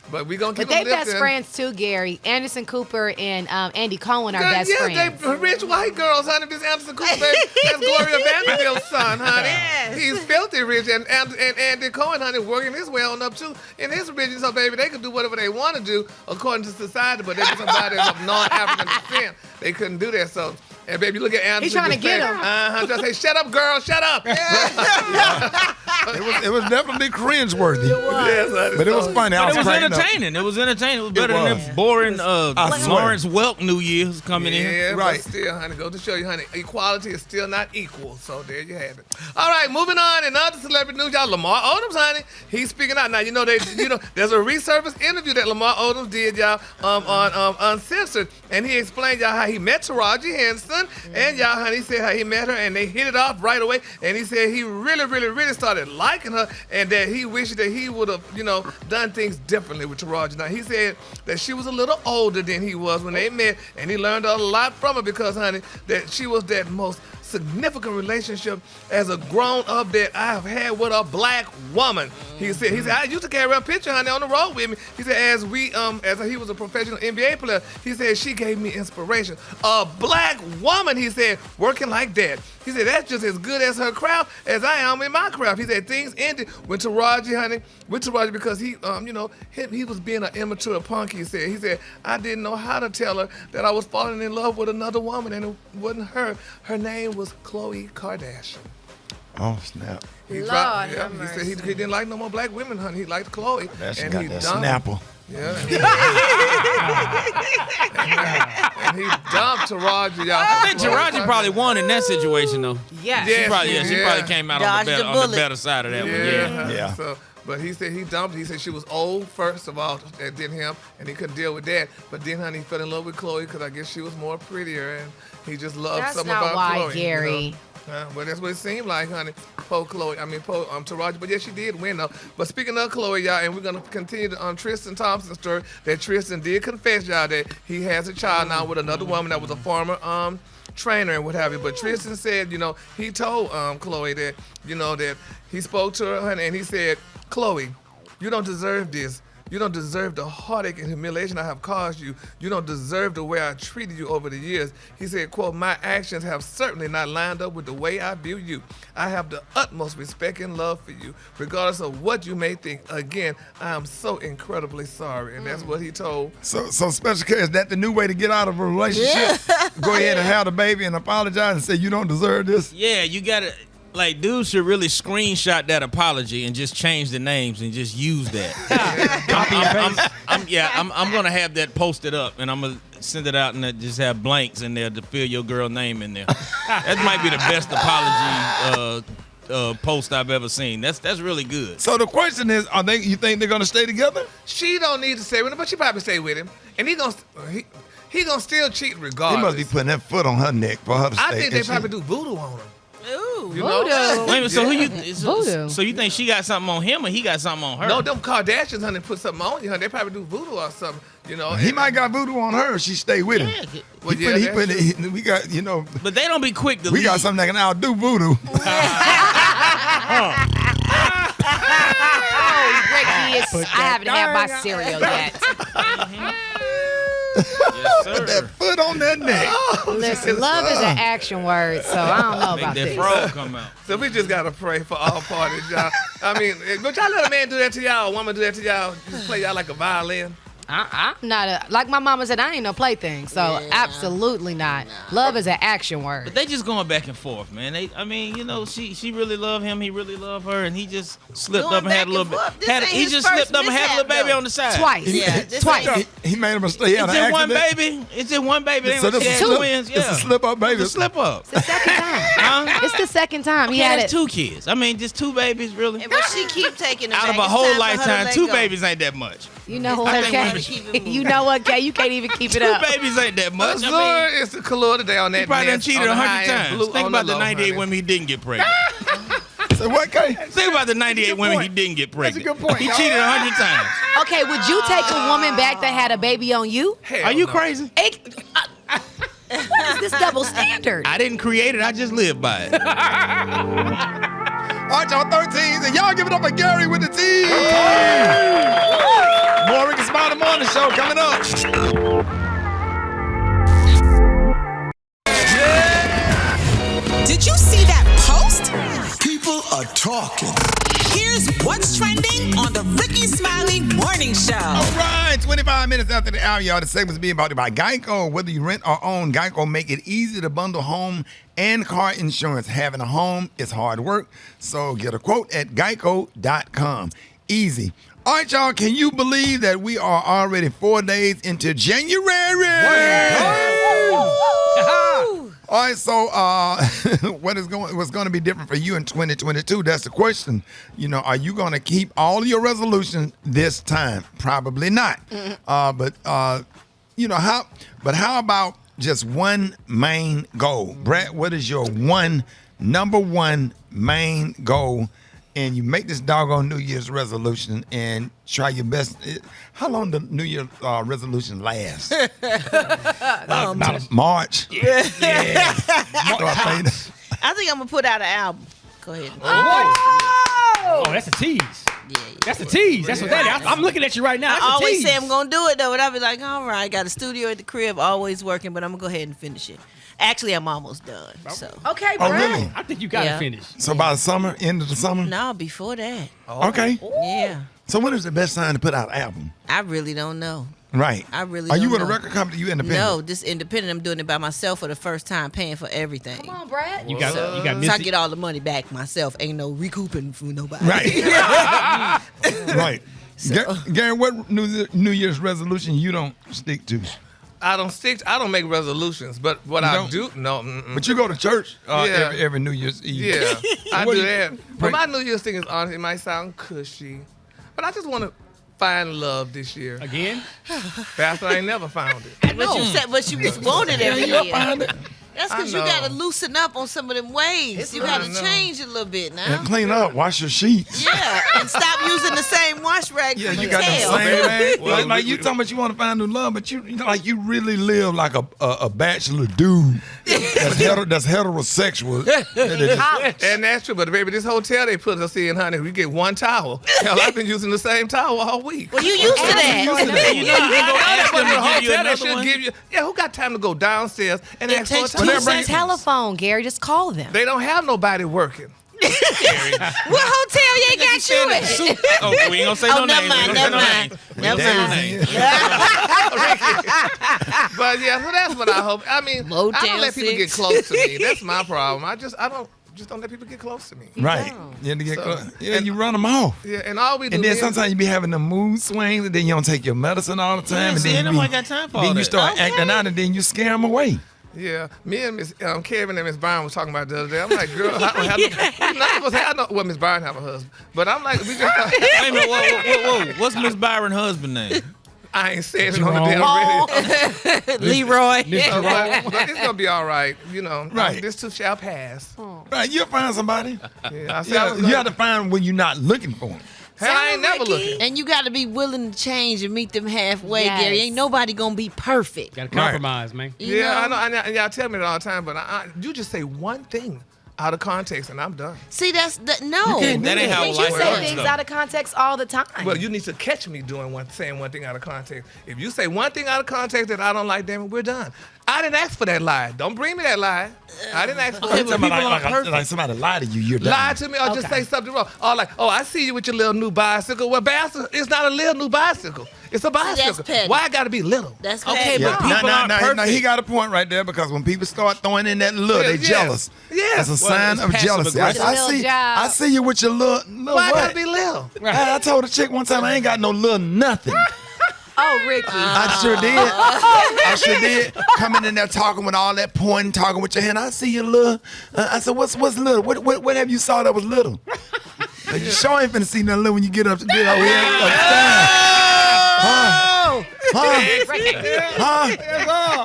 Speaker 7: But we going to keep
Speaker 5: But they
Speaker 7: them lifting.
Speaker 5: best friends too, Gary. Anderson Cooper and Andy Cohen are best friends.
Speaker 7: They rich white girls, honey. Miss Anderson Cooper, baby. That's Gloria Vanderbilt's son, honey.
Speaker 9: Yes.
Speaker 7: He's filthy rich. And Andy Cohen, honey, working his way on up, too, in his religion. So, baby, they could do whatever they want to do according to society, but they were somebody of non-African descent. They couldn't do that, so... And baby, look at Anderson.
Speaker 5: He's trying to get him.
Speaker 7: Just say, shut up, girl, shut up.
Speaker 1: It was definitely cringeworthy.
Speaker 7: Yes,
Speaker 1: but it was funny.
Speaker 8: But
Speaker 1: I was
Speaker 8: it was entertaining. It was entertaining. It was better than them boring Lawrence Welk New Year's coming in.
Speaker 7: Yeah,
Speaker 1: right.
Speaker 7: But still, honey, go to show you, honey, equality is still not equal. So there you have it. All right, moving on. In other celebrity news, y'all, Lamar Odoms, honey, he's speaking out. Now, there's a resurfaced interview that Lamar Odoms did, y'all, on Uncensored, and he explained, y'all, how he met Taraji Henson, and y'all, honey, he said how he met her, and they hit it off right away, and he said he really, really, really started liking her, and that he wished that he would have, done things differently with Taraji. Now, he said that she was a little older than he was when they met, and he learned a lot from her because, honey, that she was that most significant relationship as a grown-up that I've had with a black woman. He said, I used to carry a picture, honey, on the road with me. He said, as he was a professional NBA player, he said, she gave me inspiration. A black woman, he said, working like that. He said, that's just as good as her craft as I am in my craft. He said, things ended with Taraji, honey, because he was being an immature punk, he said, I didn't know how to tell her that I was falling in love with another woman, and it wasn't her. Her name was Khloe Kardashian.
Speaker 1: Oh, snap.
Speaker 7: He said he didn't like no more black women, honey. He liked Khloe.
Speaker 1: Kardashian got that Snapple.
Speaker 7: Yeah. and he dumped Taraji, y'all.
Speaker 8: I think Taraji probably won in that situation, though.
Speaker 5: Yeah.
Speaker 8: She probably came out on the better side of that one.
Speaker 7: Yeah. So, but he said he dumped. He said she was old, first of all, that did him, and he couldn't deal with that. But then, honey, he fell in love with Khloe because I guess she was more prettier, and he just loved something about Khloe.
Speaker 5: That's not why, Gary.
Speaker 7: Well, that's what it seemed like, honey. Taraji. But yeah, she did win, though. But speaking of Khloe, y'all, and we're going to continue on Tristan Thompson's story, that Tristan did confess, y'all, that he has a child now with another woman that was a former trainer and what have you. But Tristan said, he told Khloe that, that he spoke to her, honey, and he said, Khloe, you don't deserve this. You don't deserve the heartache and humiliation I have caused you. You don't deserve the way I treated you over the years. He said, quote, my actions have certainly not lined up with the way I view you. I have the utmost respect and love for you, regardless of what you may think. Again, I am so incredibly sorry. And that's what he told.
Speaker 1: So Special K, is that the new way to get out of a relationship? Yeah. Go ahead and have the baby and apologize and say you don't deserve this?
Speaker 8: Yeah, you got to. Like, dudes should really screenshot that apology and just change the names and just use that. I'm gonna have that posted up and I'm gonna send it out and just have blanks in there to fill your girl name in there. That might be the best apology post I've ever seen. That's really good.
Speaker 1: So the question is, you think they're gonna stay together?
Speaker 7: She don't need to stay with him, but she probably stay with him, and he gonna still cheat regardless.
Speaker 1: He must be putting that foot on her neck for her to stay.
Speaker 7: I think they probably do voodoo on him.
Speaker 5: Ooh,
Speaker 7: voodoo.
Speaker 8: Wait a minute, so
Speaker 5: voodoo.
Speaker 8: So you think she got something on him or he got something on her?
Speaker 7: No, them Kardashians, honey, put something on you, honey. They probably do voodoo or something,
Speaker 1: He might got voodoo on her. She stay with him. We got,
Speaker 8: But they don't be quick to
Speaker 1: we
Speaker 8: leave.
Speaker 1: got something that can outdo voodoo.
Speaker 5: Rickey, I haven't had my cereal yet.
Speaker 8: Yes, sir.
Speaker 1: That foot on that neck.
Speaker 5: Listen, love is an action word, so I don't know about
Speaker 8: that
Speaker 5: this.
Speaker 8: frog come out.
Speaker 7: So we just gotta pray for all parties, y'all. I mean, but y'all let a man do that to y'all, a woman do that to y'all, just play y'all like a violin.
Speaker 5: I'm not like my mama said, I ain't no plaything. So absolutely not. Love is an action word.
Speaker 8: But they just going back and forth, man. She really loved him. He really loved her, and he just slipped up and had a little bit. He just slipped up and had a little baby on the side.
Speaker 5: Twice.
Speaker 8: Yeah,
Speaker 5: twice.
Speaker 1: He made a mistake.
Speaker 8: It's just one baby. It's just one baby.
Speaker 1: So this is
Speaker 8: twins. Yeah.
Speaker 1: It's a slip up, baby.
Speaker 8: It's a slip up.
Speaker 5: It's the second time. It's the second time. He had
Speaker 8: has 2 kids. I mean, just 2 babies, really.
Speaker 9: But she keep taking them
Speaker 8: out
Speaker 9: back.
Speaker 8: of a
Speaker 9: It's
Speaker 8: whole
Speaker 9: time for her to
Speaker 8: lifetime.
Speaker 9: let
Speaker 8: 2
Speaker 9: go.
Speaker 8: babies ain't that much.
Speaker 5: You know what, Kay? You know what, Kay? You can't even keep it
Speaker 8: 2
Speaker 5: up.
Speaker 8: babies ain't that much.
Speaker 7: Lord, it's the color today on that.
Speaker 8: He probably done
Speaker 7: mess,
Speaker 8: cheated
Speaker 7: on the
Speaker 8: 100
Speaker 7: high and
Speaker 8: times.
Speaker 7: blue
Speaker 8: Think
Speaker 7: on
Speaker 8: about the
Speaker 7: low,
Speaker 8: 98
Speaker 7: honey.
Speaker 8: women he didn't get pregnant.
Speaker 1: So what, Kay?
Speaker 8: Think about the 98 women he didn't get pregnant.
Speaker 1: That's a good point.
Speaker 8: He cheated 100 times.
Speaker 5: Okay, would you take a woman back that had a baby on you?
Speaker 8: Are you crazy?
Speaker 5: What is this double standard?
Speaker 8: I didn't create it. I just live by it.
Speaker 1: All right, y'all 13s, and y'all give it up for Gary with the T. More Rickey Smiley Morning Show coming up.
Speaker 4: Did you see that post?
Speaker 3: People are talking.
Speaker 4: Here's what's trending on the Rickey Smiley Morning Show.
Speaker 1: All right, 25 minutes after the hour, y'all. The segment's being brought to you by Geico. Whether you rent or own, Geico make it easy to bundle home and car insurance. Having a home is hard work, so get a quote at geico.com. Easy. All right, y'all, can you believe that we are already 4 days into January? All right, so what's going to be different for you in 2022? That's the question. You know, are you going to keep all your resolutions this time? Probably not. But how about just one main goal? Brett, what is your number one main goal? And you make this doggone New Year's resolution and try your best. How long does New Year's resolution last? About March.
Speaker 9: Yeah.
Speaker 1: I
Speaker 9: I think I'm gonna put out an album. Go ahead.
Speaker 6: Oh, that's a tease.
Speaker 9: Yeah.
Speaker 6: That's a tease. That's what that is. I'm looking at you right now. That's
Speaker 9: I
Speaker 6: a
Speaker 9: always
Speaker 6: tease.
Speaker 9: say I'm gonna do it though, but I'll be like, all right, got a studio at the crib, always working, but I'm gonna go ahead and finish it. Actually, I'm almost done. So
Speaker 5: okay,
Speaker 1: Oh,
Speaker 5: Brad.
Speaker 1: really?
Speaker 6: I think you got to finish.
Speaker 1: So by the summer, end of the summer?
Speaker 9: No, before that.
Speaker 1: Okay.
Speaker 9: Yeah.
Speaker 1: So when is the best time to put out an album?
Speaker 9: I really don't know.
Speaker 1: Right.
Speaker 9: I really
Speaker 1: Are you
Speaker 9: don't
Speaker 1: with a
Speaker 9: know.
Speaker 1: record company? You independent?
Speaker 9: No, just independent. I'm doing it by myself for the first time, paying for everything.
Speaker 5: Come on, Brad.
Speaker 6: You got
Speaker 9: So I
Speaker 6: Missy.
Speaker 9: get all the money back myself. Ain't no recouping from nobody.
Speaker 1: Right. Right. Gary, what New Year's resolution you don't stick to?
Speaker 7: I don't make resolutions, but what
Speaker 1: You
Speaker 7: I
Speaker 1: don't?
Speaker 7: do, no.
Speaker 1: But you go to church
Speaker 7: Yeah.
Speaker 1: every New Year's Eve.
Speaker 7: Yeah, I
Speaker 1: What
Speaker 7: do
Speaker 1: you-
Speaker 7: that. But
Speaker 1: Right.
Speaker 7: my New Year's thing is honestly, it might sound cushy, but I just want to find love this year.
Speaker 6: Again?
Speaker 7: Pastor, I ain't never found it.
Speaker 9: But you said, but you just wanted every
Speaker 1: you'll
Speaker 9: year.
Speaker 1: find it.
Speaker 9: That's because
Speaker 7: I
Speaker 9: you
Speaker 7: know.
Speaker 9: got to loosen up on some of them ways. You got to change a little bit now.
Speaker 1: And clean up, wash your sheets.
Speaker 9: Yeah, and stop using the same wash rag
Speaker 1: Yeah,
Speaker 9: for
Speaker 1: you
Speaker 9: your
Speaker 1: got the
Speaker 9: tail.
Speaker 1: same man.
Speaker 7: Well,
Speaker 1: like you talking about you want to find new love, but you really live like a bachelor dude that's heterosexual.
Speaker 7: And that's true, but baby, this hotel they put us in, honey, we get one towel. Hell, I've been using the same towel all week.
Speaker 9: Well, you used to that.
Speaker 8: You can go ask them to give you
Speaker 7: Hotel, they
Speaker 8: another
Speaker 7: should
Speaker 8: one.
Speaker 7: give you. Yeah, who got time to go downstairs and
Speaker 9: It
Speaker 7: ask for a
Speaker 9: takes
Speaker 7: towel?
Speaker 9: two
Speaker 1: they're bringing-
Speaker 5: Telephone, Gary. Just call them.
Speaker 7: They don't have nobody working.
Speaker 9: What hotel you ain't got you at?
Speaker 8: Oh, we ain't gonna say no
Speaker 9: never
Speaker 8: names.
Speaker 9: mind,
Speaker 8: We ain't
Speaker 9: never
Speaker 8: gonna say
Speaker 9: mind.
Speaker 8: no names.
Speaker 9: Never mind.
Speaker 7: But yeah, so that's what I hope. I mean, I
Speaker 9: Motel
Speaker 7: don't let people
Speaker 9: 6.
Speaker 7: get close to me. That's my problem. I don't let people get close to me.
Speaker 1: Right. You have to get
Speaker 7: So-
Speaker 1: close. Yeah, you run them off.
Speaker 7: Yeah, and all we do
Speaker 1: And then
Speaker 7: is
Speaker 1: sometimes you be having the mood swings, and then you don't take your medicine all the time.
Speaker 8: Yeah,
Speaker 1: and
Speaker 8: see,
Speaker 1: then
Speaker 8: ain't nobody got time for all
Speaker 1: then you
Speaker 8: that.
Speaker 1: start acting out, and then you scare them away.
Speaker 7: yeah. Me and Miss Kevin and Miss Byron was talking about it the other day. I'm like, girl, I don't have none of us have no. Well, Miss Byron have a husband, but I'm like, we just.
Speaker 8: Wait a minute, whoa. What's Miss Byron's husband name?
Speaker 7: I ain't saying it on the damn radio.
Speaker 9: Leroy.
Speaker 7: But it's gonna be all right, you know.
Speaker 1: Right.
Speaker 7: This too shall pass.
Speaker 1: Right, you'll find somebody.
Speaker 7: Yeah, I said I
Speaker 1: Yeah,
Speaker 7: was
Speaker 1: you
Speaker 7: gonna-
Speaker 1: have to find when you're not looking for them.
Speaker 7: Hey, I ain't never looking.
Speaker 9: And you got to be willing to change and meet them halfway,
Speaker 5: Yes.
Speaker 9: Gary. Ain't nobody going to be perfect.
Speaker 6: Got to compromise, man.
Speaker 9: You
Speaker 7: Yeah,
Speaker 9: know?
Speaker 7: I know, and y'all tell me it all the time, but you just say one thing out of context and I'm done.
Speaker 9: See, no.
Speaker 8: That ain't how
Speaker 5: But you
Speaker 8: life
Speaker 5: say
Speaker 8: works,
Speaker 5: things
Speaker 8: though.
Speaker 5: out of context all the time.
Speaker 7: Well, you need to catch me saying one thing out of context. If you say one thing out of context that I don't like, damn it, we're done. I didn't ask for that lie. Don't bring me that lie. I didn't ask for
Speaker 1: Okay,
Speaker 7: it.
Speaker 1: like somebody lied to you, you're done.
Speaker 7: Lie to me or just say something wrong. Or like, oh, I see you with your little new bicycle. Well, bastard, it's not a little new bicycle. It's a bicycle.
Speaker 9: petty.
Speaker 7: Why I gotta be little?
Speaker 9: That's
Speaker 8: Okay,
Speaker 9: petty.
Speaker 8: but people aren't
Speaker 1: now,
Speaker 8: perfect.
Speaker 1: he got a point right there because when people start throwing in that little, they jealous.
Speaker 7: Yes.
Speaker 1: That's a sign of jealousy. I see you with your little
Speaker 7: Why I
Speaker 1: what?
Speaker 7: gotta be little?
Speaker 1: I told a chick one time I ain't got no little nothing.
Speaker 5: Oh, Ricky.
Speaker 1: I sure did. I sure did. Coming in there talking with all that pointing, talking with your hand. I see you little. I said, what's little? What have you saw that was little? You sure ain't finna see nothing little when you get over here.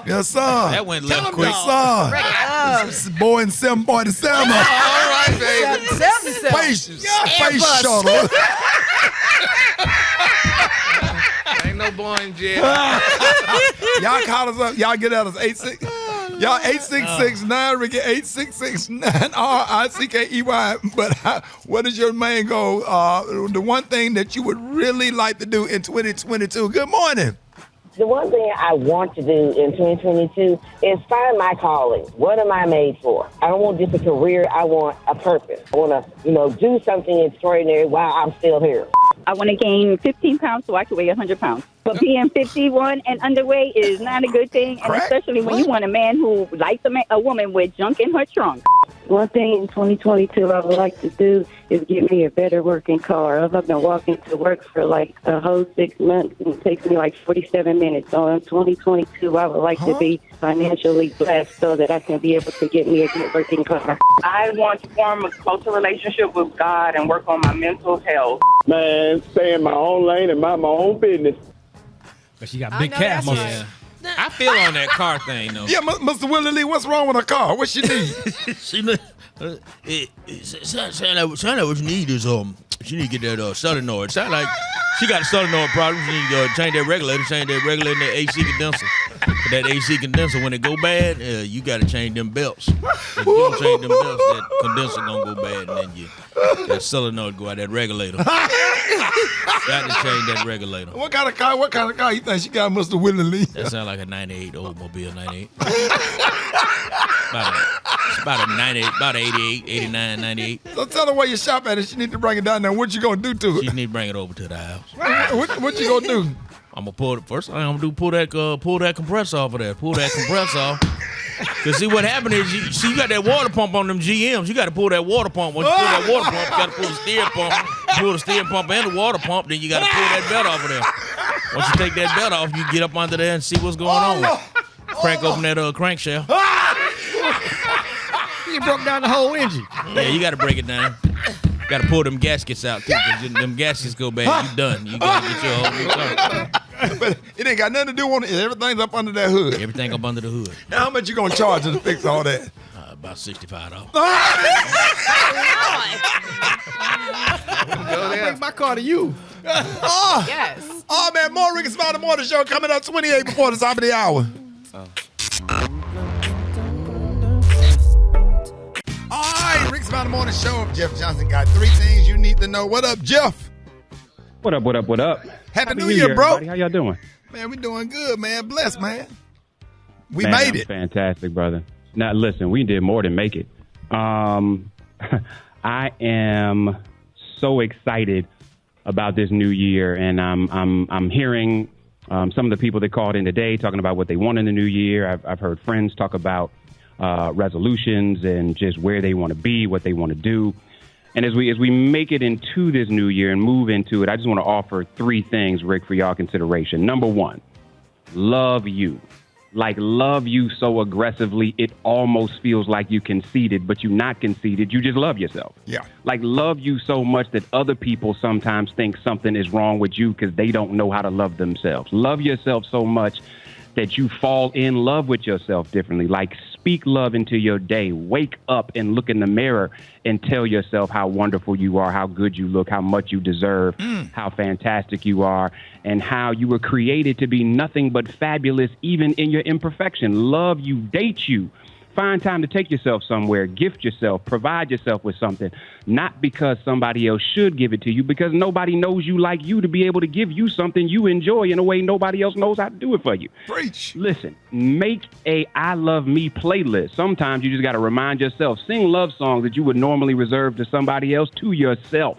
Speaker 1: Yes, sir.
Speaker 8: That went left quick.
Speaker 1: Yes, sir. Boy in 747.
Speaker 7: All right, baby.
Speaker 1: Space shuttle.
Speaker 7: Ain't no Boeing jet.
Speaker 1: Y'all call us up. Y'all get at us 86. Y'all 866-9 Ricky 866-9RICKEY. But what is your main goal? The one thing that you would really like to do in 2022. Good morning.
Speaker 18: The one thing I want to do in 2022 is find my calling. What am I made for? I don't want just a career. I want a purpose. I want to, do something extraordinary while I'm still here.
Speaker 19: I want to gain 15 pounds so I can weigh 100 pounds. But being 51 and underweight is not a good thing, and especially when you want a man who likes a woman with junk in her trunk.
Speaker 20: One thing in 2022 I would like to do is get me a better working car. I've been walking to work for like a whole 6 months, and it takes me like 47 minutes. So in 2022, I would like to be financially blessed so that I can be able to get me a good working car.
Speaker 21: I want to form a closer relationship with God and work on my mental health.
Speaker 13: Man, stay in my own lane and mind my own business.
Speaker 6: But she got big calves.
Speaker 8: Yeah. I feel on that car thing though.
Speaker 1: Yeah, Mr. Willie Lee, what's wrong with her car? What she need?
Speaker 8: Sound like what you need is she need to get that solenoid. Sound like she got a solenoid problem. She need to change that regulator in the AC condenser. That AC condenser, when it go bad, you got to change them belts. If you don't change them belts, that condenser gonna go bad, and then that solenoid go out that regulator. Got to change that regulator.
Speaker 1: What kind of car you think she got, Mr. Willie Lee?
Speaker 8: That sound like a 98 Oldsmobile 98. About a 98, about 88, 89, 98.
Speaker 1: So tell her where you shop at and she need to bring it down there. What you gonna do to it?
Speaker 8: She need to bring it over to the house.
Speaker 1: What you gonna do?
Speaker 8: I'm gonna pull it first. I'm gonna do pull that compressor off of there. Pull that compressor off. Cause see what happened is you got that water pump on them GMs. You got to pull that water pump. Once you pull that water pump, you got to pull the steering pump. Pull the steering pump and the water pump. Then you got to pull that belt off of there. Once you take that belt off, you get up under there and see what's going on. Crank open that crankshaft.
Speaker 6: You broke down the whole engine.
Speaker 8: Yeah, you got to break it down. Got to pull them gaskets out too. Cause them gaskets go bad. You done. You got to get your whole new car.
Speaker 1: But it ain't got nothing to do with it. Everything's up under that hood.
Speaker 8: Everything up under the hood.
Speaker 1: Now, how much you gonna charge her to fix all that?
Speaker 8: About $65.
Speaker 6: I'll bring my car to you.
Speaker 5: Yes.
Speaker 1: Oh, man, more Rickey Smiley Morning Show coming up 28 before the top of the hour. All right, Rickey Smiley Morning Show. Jeff Johnson got 3 things you need to know. What up, Jeff?
Speaker 22: What up?
Speaker 1: Happy New Year, bro.
Speaker 22: Everybody. How y'all doing?
Speaker 1: Man, we doing good, man. Blessed, man. We
Speaker 22: Man,
Speaker 1: made it.
Speaker 22: Fantastic, brother. Now, listen, we did more than make it. I am so excited about this new year, and I'm hearing some of the people that called in today talking about what they want in the new year. I've heard friends talk about resolutions and just where they want to be, what they want to do. And as we make it into this new year and move into it, I just want to offer 3 things, Rick, for y'all consideration. Number 1, love you. Like, love you so aggressively, it almost feels like you conceded, but you're not conceded. You just love yourself.
Speaker 1: Yeah.
Speaker 22: Like, love you so much that other people sometimes think something is wrong with you because they don't know how to love themselves. Love yourself so much that you fall in love with yourself differently. Like, speak love into your day. Wake up and look in the mirror and tell yourself how wonderful you are, how good you look, how much you deserve, how fantastic you are, and how you were created to be nothing but fabulous, even in your imperfection. Love you, date you. Find time to take yourself somewhere, gift yourself, provide yourself with something, not because somebody else should give it to you, because nobody knows you like you to be able to give you something you enjoy in a way nobody else knows how to do it for you.
Speaker 1: Preach.
Speaker 22: Listen, make a I Love Me playlist. Sometimes you just got to remind yourself, sing love songs that you would normally reserve to somebody else to yourself,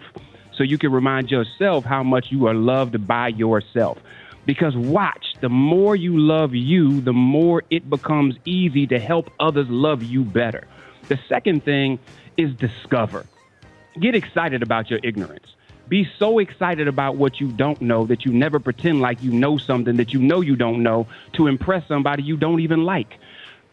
Speaker 22: so you can remind yourself how much you are loved by yourself. Because watch, the more you love you, the more it becomes easy to help others love you better. The second thing is discover. Get excited about your ignorance. Be so excited about what you don't know that you never pretend like you know something that you don't know to impress somebody you don't even like.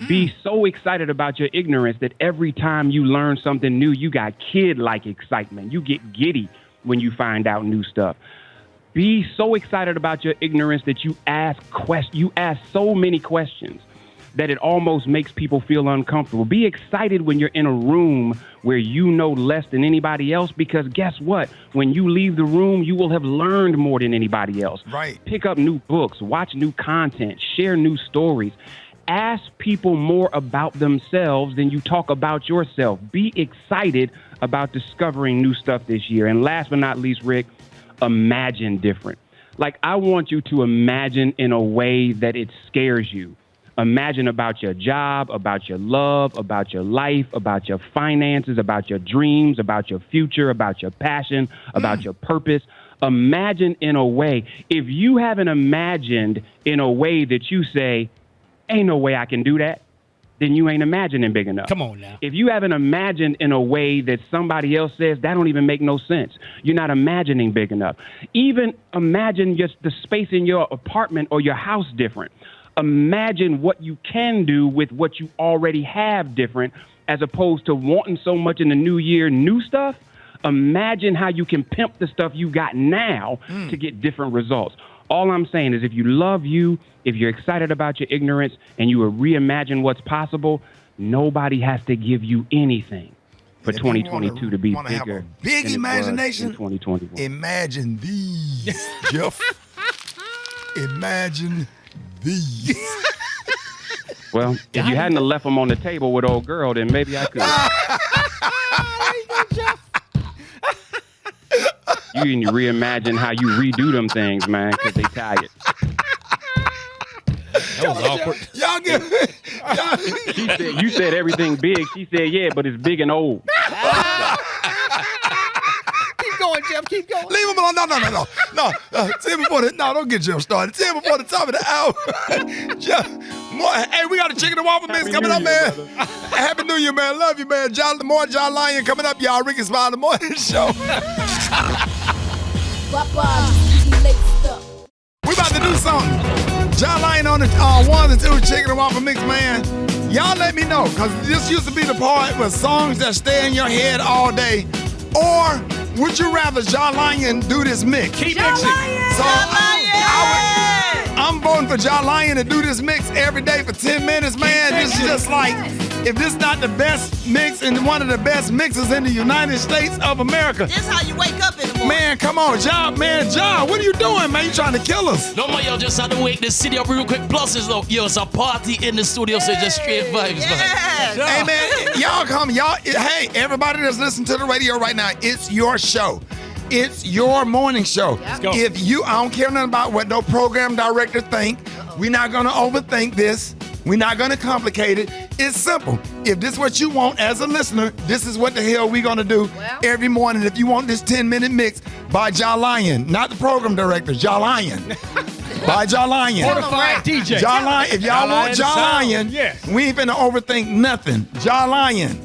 Speaker 22: Be so excited about your ignorance that every time you learn something new, you got kid-like excitement. You get giddy when you find out new stuff. Be so excited about your ignorance that you ask so many questions that it almost makes people feel uncomfortable. Be excited when you're in a room where you know less than anybody else, because guess what? When you leave the room, you will have learned more than anybody else.
Speaker 1: Right.
Speaker 22: Pick up new books, watch new content, share new stories. Ask people more about themselves than you talk about yourself. Be excited about discovering new stuff this year. And last but not least, Rick, imagine different. Like, I want you to imagine in a way that it scares you. Imagine about your job, about your love, about your life, about your finances, about your dreams, about your future, about your passion, about your purpose. Imagine in a way. If you haven't imagined in a way that you say, ain't no way I can do that, then you ain't imagining big enough.
Speaker 6: Come on now.
Speaker 22: If you haven't imagined in a way that somebody else says, that don't even make no sense, you're not imagining big enough. Even imagine just the space in your apartment or your house different. Imagine what you can do with what you already have different, as opposed to wanting so much in the new year, new stuff. Imagine how you can pimp the stuff you got now to get different results. All I'm saying is, if you love you, if you're excited about your ignorance, and you will reimagine what's possible, nobody has to give you anything for 2022 to be bigger.
Speaker 1: Have a big imagination.
Speaker 22: 2021.
Speaker 1: Imagine these, Jeff. Imagine these.
Speaker 22: Well, if you hadn't have left them on the table with old girl, then maybe I could. You need to reimagine how you redo them things, man, because they tired.
Speaker 12: That was awkward.
Speaker 1: Y'all get
Speaker 22: She said, you said everything big. She said, yeah, but it's big and old.
Speaker 6: Keep going, Jeff. Keep going.
Speaker 1: Leave him alone. No. Don't get Jeff started. 10 before the top of the hour. Jeff, hey, we got a chicken and waffle mix coming up, man. Happy New Year, man. Love you, man. More John Lyon coming up, y'all. Rickey Smiley Morning Show. We about to do something. John Lyon on the 1 and 2 chicken and waffle mix, man. Y'all let me know, because this used to be the part with songs that stay in your head all day. Or would you rather John Lyon do this mix?
Speaker 6: Keep mixing.
Speaker 1: So I'm voting for John Lyon to do this mix every day for 10 minutes, man. This is just like, if this not the best mix and one of the best mixes in the United States of America.
Speaker 9: This how you wake up in the morning.
Speaker 1: Man, come on, John, what are you doing, man? You trying to kill us?
Speaker 12: No, man, yo, just had to wake the city up real quick. Plus, it's a party in the studio, so just straight vibes, man.
Speaker 1: Hey, man, y'all come. Hey, everybody that's listening to the radio right now, it's your show. It's your morning show.
Speaker 6: Let's go.
Speaker 1: I don't care nothing about what no program director think. We're not going to overthink this. We're not going to complicate it. It's simple. If this is what you want as a listener, this is what the hell we're going to do every morning. If you want this 10-minute mix by John Lyon, not the program director, John Lyon. By John Lyon.
Speaker 6: Certified DJ.
Speaker 1: John Lyon. If y'all want John Lyon, we ain't finna overthink nothing. John Lyon.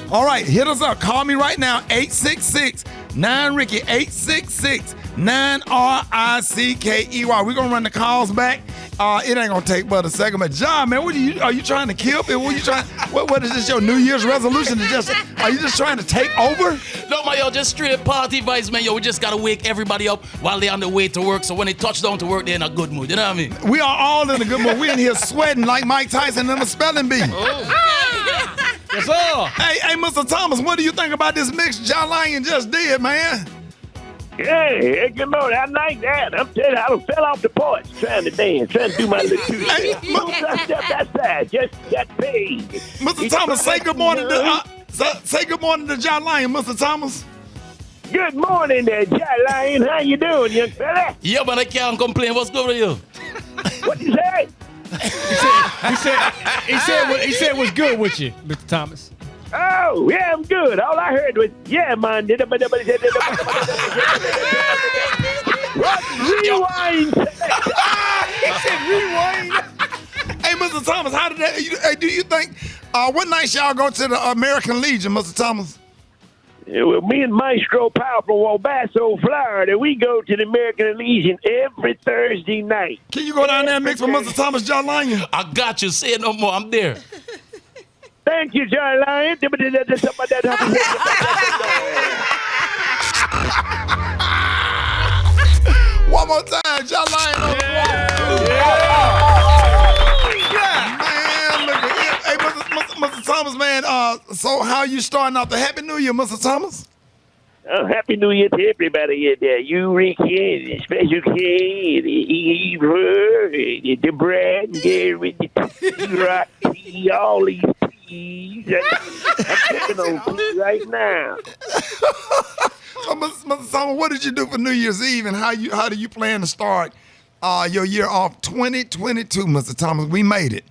Speaker 1: All right, hit us up. Call me right now, 866-9-RICKY, 866-9-RICKEY. We're going to run the calls back. It ain't going to take but a second. But John, man, are you trying to kill me? What is this, your New Year's resolution? Are you just trying to take over?
Speaker 12: No, man, yo, just straight party vibes, man. Yo, we just got to wake everybody up while they're on the way to work. So when they touch down to work, they're in a good mood. You know what I mean?
Speaker 1: We are all in a good mood. We're in here sweating like Mike Tyson in a spelling bee.
Speaker 6: Yes, sir.
Speaker 1: Hey, Mr. Thomas, what do you think about this mix John Lyon just did, man?
Speaker 13: Hey, good morning. I like that. I'm telling you, I fell off the porch trying to dance, trying to do my little two-step. Don't step that side. Just got paid.
Speaker 1: Mr. Thomas, say good morning to John Lyon, Mr. Thomas.
Speaker 13: Good morning there, John Lyon. How you doing, young fella?
Speaker 12: Yeah, man, I can't complain. What's good with you?
Speaker 13: What you say?
Speaker 6: He said what's good with you, Mr. Thomas.
Speaker 13: Oh, yeah, I'm good. All I heard was, yeah, man. Rewind.
Speaker 1: He said rewind. Hey, Mr. Thomas, how did that? Do you think? What night y'all go to the American Legion, Mr. Thomas?
Speaker 13: Yeah, well, me and Maestro Powell from Wabasso, Florida, we go to the American Legion every Thursday night.
Speaker 1: Can you go down there and mix with Mr. Thomas, John Lyon?
Speaker 12: I got you. Say it no more. I'm there.
Speaker 13: Thank you, John Lyon.
Speaker 1: One more time, John Lyon on the Man, look at him. Hey, Mr. Thomas, man, so how you starting off the Happy New Year, Mr. Thomas?
Speaker 13: Happy New Year to everybody in there. You, Ricky, Special K, the Brad, Gary, the Rocky, all these peas. I'm checking on peas right now.
Speaker 1: So, Mr. Thomas, what did you do for New Year's Eve, and how do you plan to start your year off 2022, Mr. Thomas? We made it.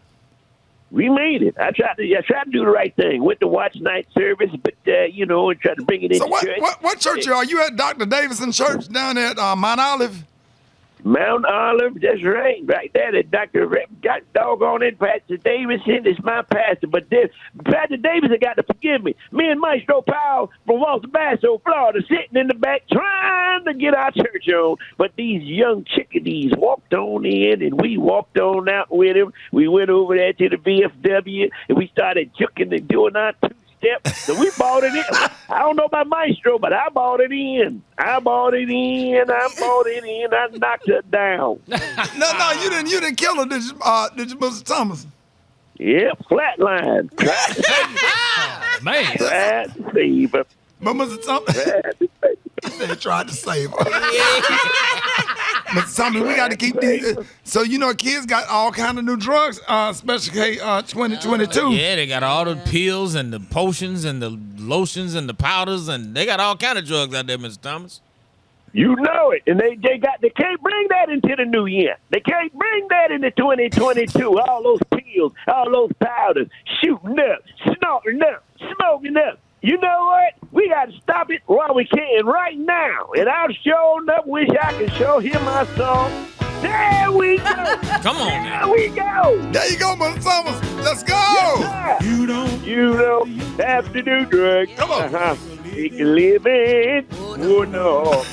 Speaker 13: We made it. I tried to do the right thing. Went to watch night service, but and tried to bring it into church.
Speaker 1: What church are you at? Dr. Davison Church down at Mount Olive?
Speaker 13: Mount Olive, that's right. Right there, that Dr. Got doggone it, Pastor Davison is my pastor. But Pastor Davison got to forgive me. Me and Maestro Powell from Wabasso, Florida, sitting in the back trying to get our church on. But these young chickadees walked on in, and we walked on out with them. We went over there to the VFW, and we started juking and doing our two-step. So we bought it in. I don't know about Maestro, but I bought it in. I knocked her down.
Speaker 1: No, you didn't kill her, did you, Mr. Thomas?
Speaker 13: Yeah, flatline.
Speaker 1: Man.
Speaker 13: Tried to save her.
Speaker 1: But Mr. Thomas, they tried to save her. Mr. Thomas, we got to keep these. So, kids got all kind of new drugs, especially 2022.
Speaker 8: Yeah, they got all the pills and the potions and the lotions and the powders, and they got all kind of drugs out there, Mr. Thomas.
Speaker 13: You know it. And they can't bring that into the new year. They can't bring that into 2022. All those pills, all those powders, shooting up, snorting up, smoking up. You know what? We got to stop it while we can right now. And I sure enough wish I could show him my song. There we go.
Speaker 8: Come on now.
Speaker 13: There we go.
Speaker 1: There you go, Mr. Thomas. Let's go.
Speaker 13: Yes, you don't have to do drugs.
Speaker 1: Come on.
Speaker 13: Make a living. Oh, no.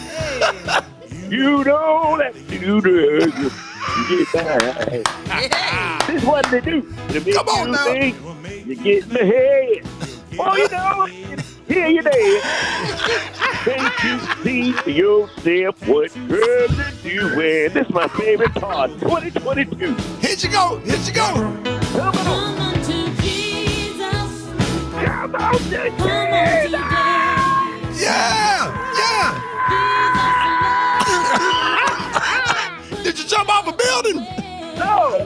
Speaker 13: You don't have to do drugs. You get high. This is what they do. To make
Speaker 1: Come on
Speaker 13: you
Speaker 1: now.
Speaker 13: think you get in the head. Oh, here you there. Can't you see for yourself what girls are doing? This is my favorite part, 2022.
Speaker 1: Here you go.
Speaker 13: Come on to Jesus.
Speaker 1: Yeah. Did you jump off a building?
Speaker 13: No.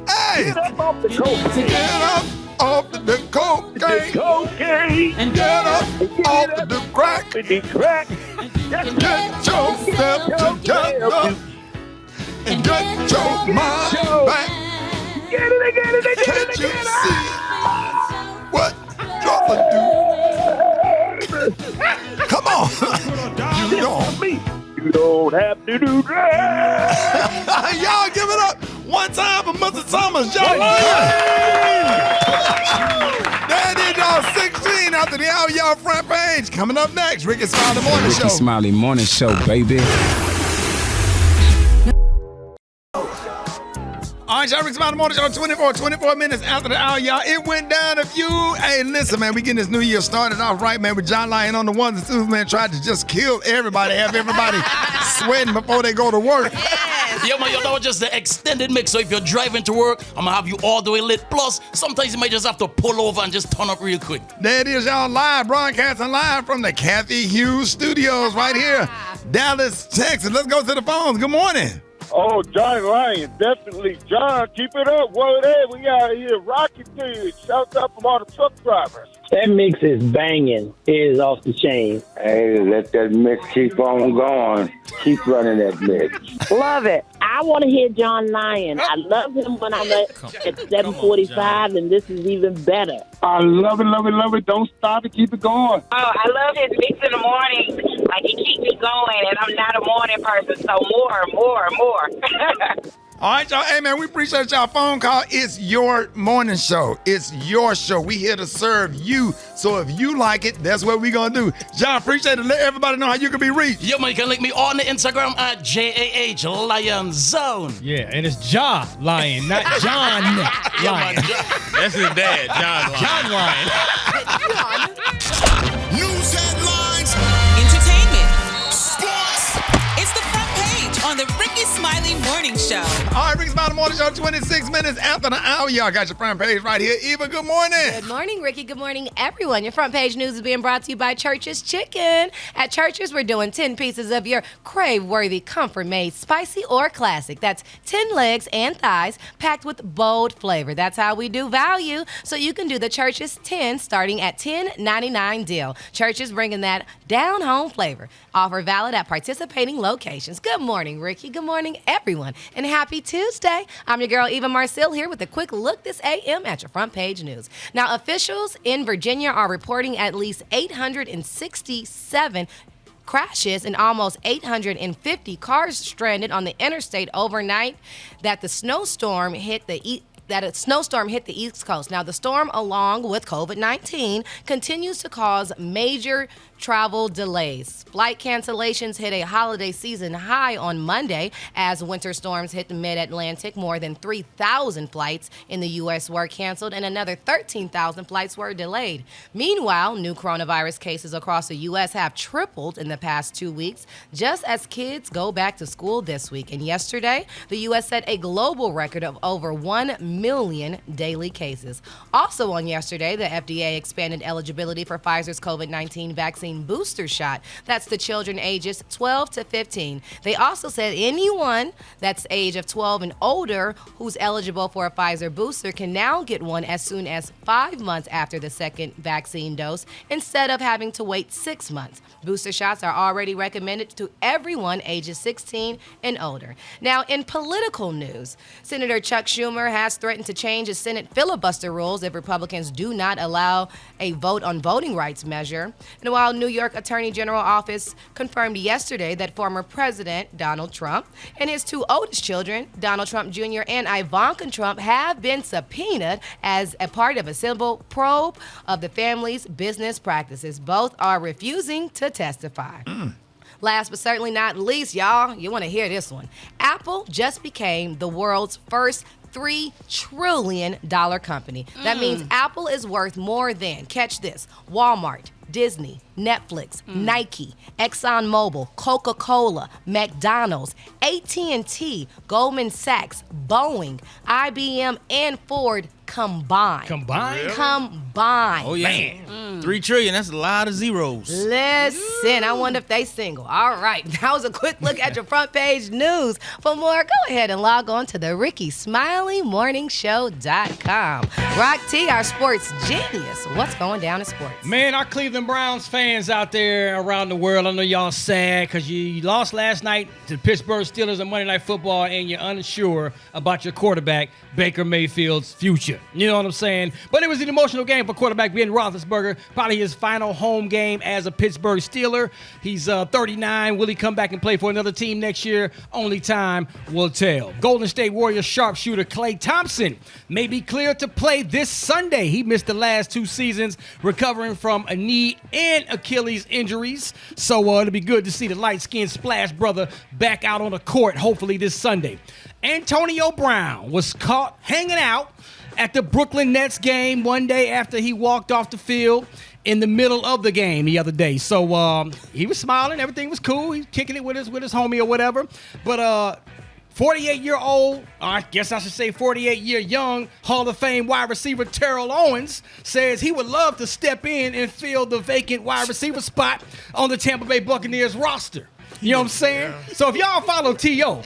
Speaker 1: Hey.
Speaker 13: Get up off the cocaine.
Speaker 1: Get up off the cocaine.
Speaker 13: And
Speaker 1: get up off the crack.
Speaker 13: Get
Speaker 1: yourself together. And get your mind back.
Speaker 13: Get it.
Speaker 1: Can't you see what you're doing? Come on.
Speaker 13: You don't have to do drugs.
Speaker 1: Y'all give it up one time for Mr. Thomas. John That is y'all 16 after the hour, y'all front page. Coming up next, Rickey Smiley Morning Show.
Speaker 2: Rickey Smiley Morning Show, baby.
Speaker 1: All right, y'all, Rickey Smiley Morning Show, 24 minutes after the hour, y'all. It went down a few. Hey, listen, man, we getting this new year started off right, man, with John Lyon on the ones and twos, man, tried to just kill everybody, have everybody sweating before they go to work.
Speaker 12: Yeah, man, that was just the extended mix. So if you're driving to work, I'm gonna have you all the way lit. Plus, sometimes you might just have to pull over and just turn up real quick.
Speaker 1: There it is, y'all, live, broadcasting live from the Kathy Hughes Studios right here, Dallas, Texas. Let's go to the phones. Good morning.
Speaker 10: Oh, John Lyon, definitely. John, keep it up. What it is, we out here rocking to you. Shout out from all the truck drivers.
Speaker 13: That mix is banging. It is off the chain.
Speaker 10: Hey, let that mix keep on going. Keep running that mix.
Speaker 18: Love it. I want to hear John Lyon. I love him when I'm at 7:45, and this is even better.
Speaker 10: I love it, love it, love it. Don't stop it. Keep it going.
Speaker 21: Oh, I love his mix in the morning. Like, it keeps me going, and I'm not a morning person, so more.
Speaker 1: All right, y'all. Hey, man, we appreciate y'all phone call. It's your morning show. It's your show. We here to serve you. So if you like it, that's what we going to do. John, appreciate it. Let everybody know how you can be reached.
Speaker 12: Yo, man, you can link me on the Instagram at JAH Lion Zone.
Speaker 6: Yeah, and it's Ja Lion, not John Lion.
Speaker 8: That's his dad, John Lion.
Speaker 3: News headlines.
Speaker 4: Entertainment.
Speaker 3: Sports.
Speaker 4: It's the front page on the Rickey Smiley Morning Show.
Speaker 1: All right, Rickey Smiley Morning Show, 26 minutes after the hour. Y'all got your front page right here. Eva, good morning.
Speaker 5: Good morning, Ricky. Good morning, everyone. Your front page news is being brought to you by Church's Chicken. At Church's, we're doing 10 pieces of your crave-worthy, comfort-made, spicy or classic. That's 10 legs and thighs packed with bold flavor. That's how we do value. So you can do the Church's 10 starting at $10.99 deal. Church's bringing that down-home flavor. Offer valid at participating locations. Good morning, Ricky. Good morning, everyone. And happy Tuesday. I'm your girl, Eva Marcille, here with a quick look this AM at your front page news. Now, officials in Virginia are reporting at least 867 crashes and almost 850 cars stranded on the interstate overnight that a snowstorm hit the East Coast. Now, the storm, along with COVID-19, continues to cause major travel delays. Flight cancellations hit a holiday season high on Monday as winter storms hit the mid-Atlantic. More than 3,000 flights in the U.S. were canceled and another 13,000 flights were delayed. Meanwhile, new coronavirus cases across the U.S. have tripled in the past 2 weeks, just as kids go back to school this week. And yesterday, the U.S. set a global record of over 1 million daily cases. Also on yesterday, the FDA expanded eligibility for Pfizer's COVID-19 vaccine booster shot. That's the children ages 12 to 15. They also said anyone that's age of 12 and older who's eligible for a Pfizer booster can now get one as soon as 5 months after the second vaccine dose instead of having to wait 6 months. Booster shots are already recommended to everyone ages 16 and older. Now, in political news, Senator Chuck Schumer has threatened to change his Senate filibuster rules if Republicans do not allow a vote on voting rights measure. And while New York Attorney General office confirmed yesterday that former President Donald Trump and his two oldest children, Donald Trump Jr. and Ivanka Trump, have been subpoenaed as a part of a civil probe of the family's business practices. Both are refusing to testify. Last but certainly not least, y'all, you want to hear this one. Apple just became the world's first $3 trillion company. That means Apple is worth more than, catch this, Walmart, Disney, Netflix, Nike, ExxonMobil, Coca-Cola, McDonald's, AT&T, Goldman Sachs, Boeing, IBM, and Ford combined.
Speaker 6: Combined?
Speaker 8: Really?
Speaker 5: Combined.
Speaker 8: Oh, yeah.
Speaker 6: Man.
Speaker 8: 3 trillion, that's a lot of zeros.
Speaker 5: Listen, I wonder if they single. All right, that was a quick look at your front page news. For more, go ahead and log on to the Rickey Smiley Morningshow.com. Rock T, our sports genius. What's going down in sports?
Speaker 6: Man, our Cleveland Browns fans out there around the world, I know y'all sad because you lost last night to the Pittsburgh Steelers in Monday Night Football and you're unsure about your quarterback, Baker Mayfield's future. You know what I'm saying? But it was an emotional game for quarterback Ben Roethlisberger, probably his final home game as a Pittsburgh Steeler. He's 39. Will he come back and play for another team next year? Only time will tell. Golden State Warriors sharpshooter Klay Thompson may be cleared to play this Sunday. He missed the last 2 seasons, recovering from a knee and Achilles injuries. So it'll be good to see the light-skinned Splash brother back out on the court, hopefully this Sunday. Antonio Brown was caught hanging out at the Brooklyn Nets game one day after he walked off the field in the middle of the game the other day. So he was smiling. Everything was cool. He's kicking it with his homie or whatever. But 48-year-old, I guess I should say 48-year young Hall of Fame wide receiver Terrell Owens says he would love to step in and fill the vacant wide receiver spot on the Tampa Bay Buccaneers roster. You know what I'm saying? Yeah. So if y'all follow T.O.,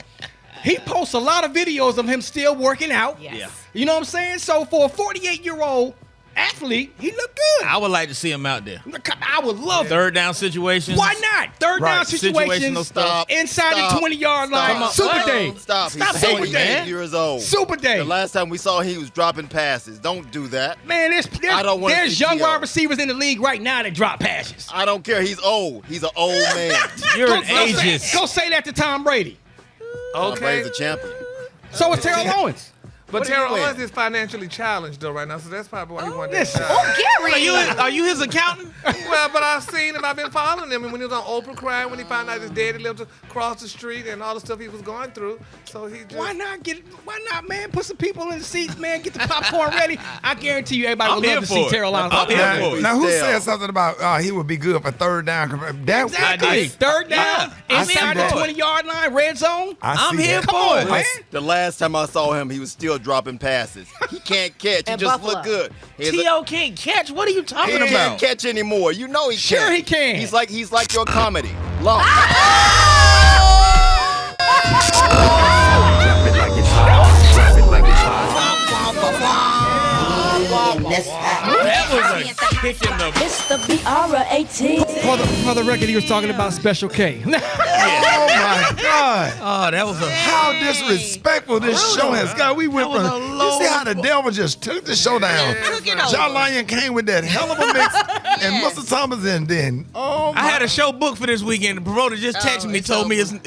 Speaker 6: he posts a lot of videos of him still working out.
Speaker 5: Yes.
Speaker 6: You know what I'm saying? So for a 48-year-old athlete, he looked good.
Speaker 8: I would like to see him out there.
Speaker 6: I would love
Speaker 8: third down situations.
Speaker 6: Why not? Third down situations
Speaker 8: Situational stuff.
Speaker 6: inside the 20-yard line.
Speaker 8: Come on.
Speaker 6: Super Dave.
Speaker 14: Stop.
Speaker 6: Stop
Speaker 14: He's
Speaker 6: Super
Speaker 14: 88
Speaker 6: Dave.
Speaker 14: years old.
Speaker 6: Super Dave.
Speaker 14: The last time we saw him, he was dropping passes. Don't do that.
Speaker 6: Man,
Speaker 14: I don't want to
Speaker 6: there's
Speaker 14: see
Speaker 6: young
Speaker 14: T.O.
Speaker 6: wide receivers in the league right now that drop passes.
Speaker 14: I don't care. He's old. He's an old man.
Speaker 8: You're an ageist.
Speaker 6: Go say that to Tom Brady.
Speaker 14: Tom Brady's a champion.
Speaker 6: So is Terrell Owens.
Speaker 7: But
Speaker 14: What are
Speaker 7: Terrell
Speaker 14: you
Speaker 7: Owens
Speaker 14: doing?
Speaker 7: is financially challenged though right now, so that's probably why he wanted
Speaker 6: listen.
Speaker 7: that job.
Speaker 8: Are you his accountant?
Speaker 7: Well, but I've seen him. I've been following him, and when he was on Oprah crying, when he found out his daddy lived across the street, and all the stuff he was going through, so he just
Speaker 6: Why not, man? Put some people in the seats, man. Get the popcorn ready. I guarantee you, everybody would love to see Terrell Owens.
Speaker 1: Now, who said something about he would be good for third down?
Speaker 6: Exactly. Third down, inside the 20-yard line, red zone.
Speaker 14: I'm
Speaker 6: here for it, man.
Speaker 14: The last time I saw him, he was still dropping passes. He can't catch. He
Speaker 8: And
Speaker 14: just
Speaker 8: Buffalo.
Speaker 14: look good.
Speaker 8: T.O. can't catch. What are you talking
Speaker 14: He
Speaker 8: about?
Speaker 14: can't catch anymore. You know he
Speaker 6: Sure
Speaker 14: can.
Speaker 6: he can.
Speaker 14: He's like your comedy. Long.
Speaker 8: That was a kick in the.
Speaker 11: It's the BR18.
Speaker 6: For the record, he was talking about Special K.
Speaker 1: Oh my God!
Speaker 8: Oh, that was a.
Speaker 1: How disrespectful this show has got. We went from. You see how the devil just took the show down. John Lyon came with that hell of a mix, and Mr. Thomas, and then
Speaker 8: I had a show booked for this weekend. The promoter just texted me, told me I ain't doing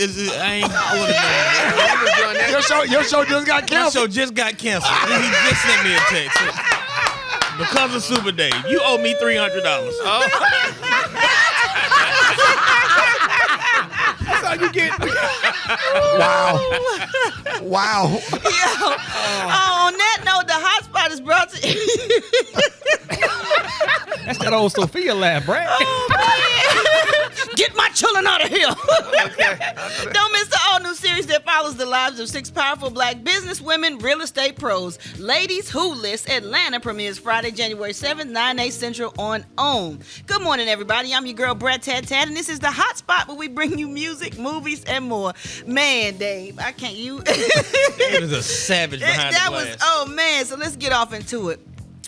Speaker 8: it.
Speaker 1: Your show just got
Speaker 8: My
Speaker 1: canceled.
Speaker 8: show just got canceled. He just sent me a text. Because of Super Dave, you owe me $300.
Speaker 6: That's how you get.
Speaker 1: Wow.
Speaker 9: On that note, the hot spot is brought to
Speaker 6: That's that old Sophia laugh, Brad.
Speaker 9: Get my children out of here. Don't miss the all-new series that follows the lives of 6 powerful black businesswomen, real estate pros. Ladies Who List Atlanta premieres Friday, January 7th, 9, 8 Central on OWN. Good morning, everybody. I'm your girl, Brett Tat, and this is the hot spot where we bring you music, movies, and more. Man, Dave, I can't you.
Speaker 8: It was a savage behind
Speaker 9: That
Speaker 8: the
Speaker 9: was,
Speaker 8: glass.
Speaker 9: oh man, so let's get off into it.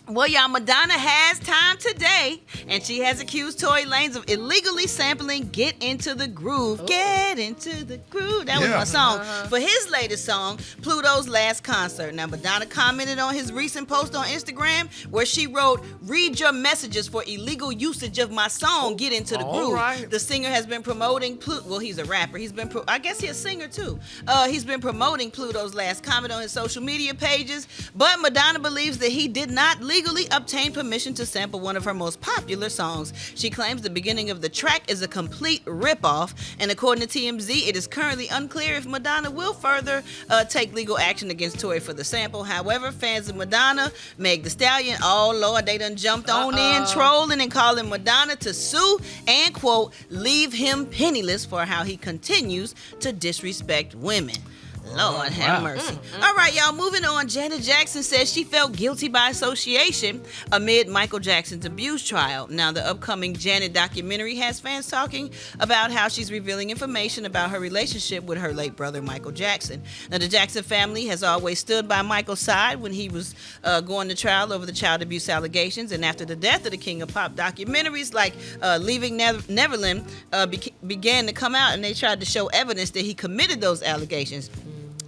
Speaker 9: Well, y'all, Madonna has time today, and she has accused Tory Lanez of illegally sampling Get Into the Groove. Get Into the Groove. That was my song. For his latest song, Pluto's Last Concert. Now, Madonna commented on his recent post on Instagram where she wrote, "Read your messages for illegal usage of my song, Get Into the Groove."
Speaker 7: right.
Speaker 9: The singer has been promoting, well, he's a rapper. He's been, I guess he's a singer too. He's been promoting Pluto's last comment on his social media pages, but Madonna believes that he did not legally obtain permission to sample one of her most popular songs. She claims the beginning of the track is a complete ripoff, and according to TMZ, it is currently unclear if Madonna will further take legal action against Tory for the sample. However, fans of Madonna, Meg Thee Stallion, oh Lord, they done jumped on in, trolling and calling Madonna to sue and, quote, leave him penniless for how he continues to disrespect women. Lord have mercy. All right, y'all, moving on. Janet Jackson says she felt guilty by association amid Michael Jackson's abuse trial. Now, the upcoming Janet documentary has fans talking about how she's revealing information about her relationship with her late brother, Michael Jackson. Now, the Jackson family has always stood by Michael's side when he was going to trial over the child abuse allegations. And after the death of the King of Pop, documentaries like Leaving Neverland began to come out, and they tried to show evidence that he committed those allegations.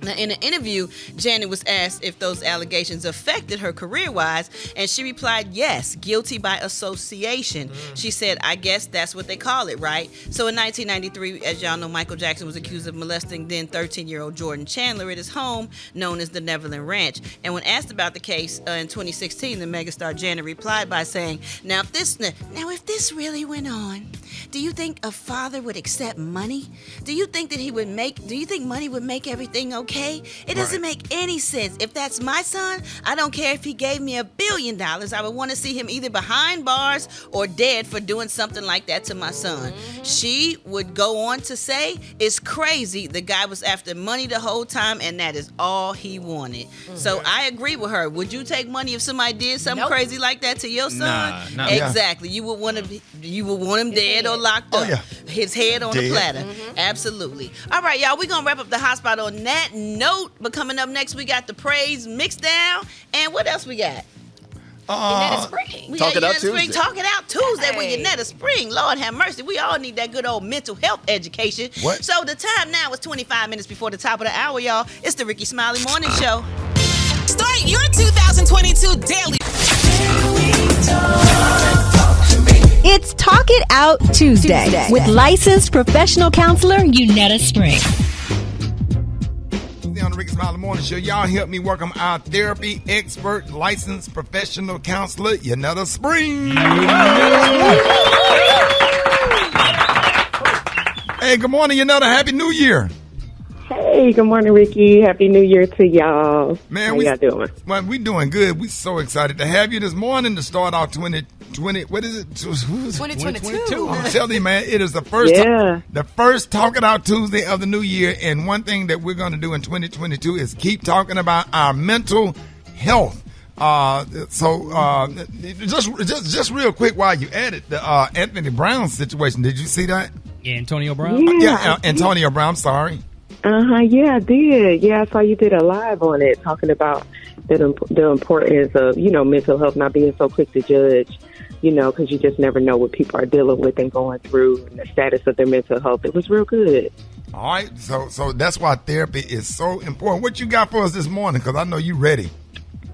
Speaker 9: Now, in an interview, Janet was asked if those allegations affected her career-wise, and she replied, yes, guilty by association. She said, I guess that's what they call it, right? So in 1993, as y'all know, Michael Jackson was accused of molesting then 13-year-old Jordan Chandler at his home, known as the Neverland Ranch. And when asked about the case in 2016, the megastar Janet replied by saying, now if this really went on, do you think a father would accept money? Do you think money would make everything okay? It doesn't make any sense. If that's my son, I don't care if he gave me $1 billion. I would want to see him either behind bars or dead for doing something like that to my son. She would go on to say, it's crazy. The guy was after money the whole time, and that is all he wanted. So I agree with her. Would you take money if somebody did something crazy like that to your son?
Speaker 8: Nah.
Speaker 9: Exactly. You would want him dead or locked up. His head on the platter. Absolutely. All right, y'all. We're going to wrap up the hot spot on that note. But coming up next, we got the praise mixed down. And what else we got?
Speaker 5: Yanetta Spring.
Speaker 9: We
Speaker 14: Talk
Speaker 9: got
Speaker 14: It Out
Speaker 9: Yanetta Spring,
Speaker 14: Tuesday.
Speaker 9: Talk It Out Tuesday with Yanetta Spring. Lord have mercy. We all need that good old mental health education.
Speaker 1: What?
Speaker 9: So the time now is 25 minutes before the top of the hour, y'all. It's the Rickey Smiley Morning Show.
Speaker 4: Start your 2022 daily.
Speaker 15: It's Talk It Out Tuesday with licensed professional counselor Unetta Spring.
Speaker 1: On the Rickey Smiley Morning Show, y'all help me welcome our therapy expert, licensed professional counselor, Yanetta Spring. Hey, good morning, Yanetta. Happy New Year.
Speaker 16: Hey, good morning, Ricky. Happy New Year to y'all.
Speaker 1: Man,
Speaker 16: how y'all doing?
Speaker 1: Well, we doing good. We so excited to have you this morning to start off 2020. What is it?
Speaker 5: 2022.
Speaker 1: I'm telling you, man, it is the first the first Talk It Out Tuesday of the new year. And one thing that we're going to do in 2022 is keep talking about our mental health. Just real quick, while you added the Anthony Brown situation, did you see that?
Speaker 6: Yeah, Antonio Brown.
Speaker 1: Antonio Brown. Sorry.
Speaker 16: Yeah, I did. Yeah, I saw you did a live on it talking about the importance of, mental health, not being so quick to judge, because you just never know what people are dealing with and going through and the status of their mental health. It was real good.
Speaker 1: All right. So that's why therapy is so important. What you got for us this morning? Because I know you ready.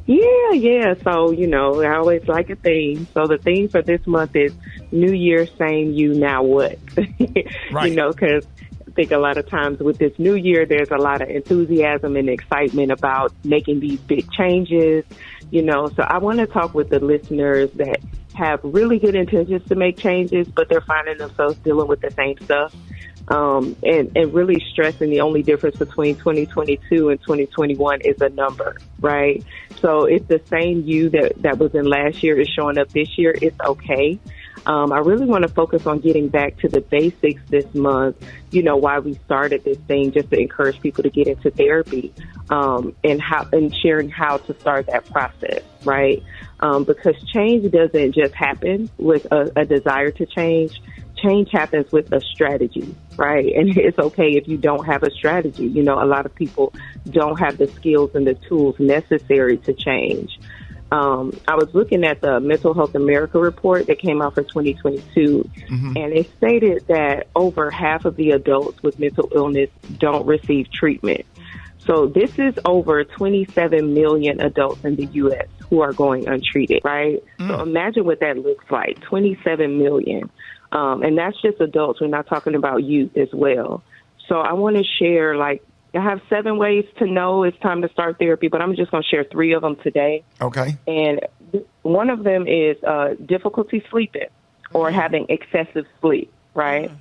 Speaker 16: Yeah. So, I always like a theme. So the theme for this month is New Year, same you, now what?
Speaker 1: Right.
Speaker 16: Because I think a lot of times with this new year, there's a lot of enthusiasm and excitement about making these big changes, So I want to talk with the listeners that have really good intentions to make changes, but they're finding themselves dealing with the same stuff. And really stressing the only difference between 2022 and 2021 is a number, right? So if the same you that was in last year is showing up this year, it's okay. I really want to focus on getting back to the basics this month, why we started this thing, just to encourage people to get into therapy, and sharing how to start that process, right? Because change doesn't just happen with a desire to change. Change happens with a strategy, right? And it's okay if you don't have a strategy. A lot of people don't have the skills and the tools necessary to change. I was looking at the Mental Health America report that came out for 2022, and it stated that over half of the adults with mental illness don't receive treatment. So this is over 27 million adults in the U.S. who are going untreated, right? So imagine what that looks like, 27 million. And that's just adults. We're not talking about youth as well. So I want to share, I have 7 ways to know it's time to start therapy, but I'm just going to share 3 of them today.
Speaker 1: Okay.
Speaker 16: And one of them is difficulty sleeping or having excessive sleep, right?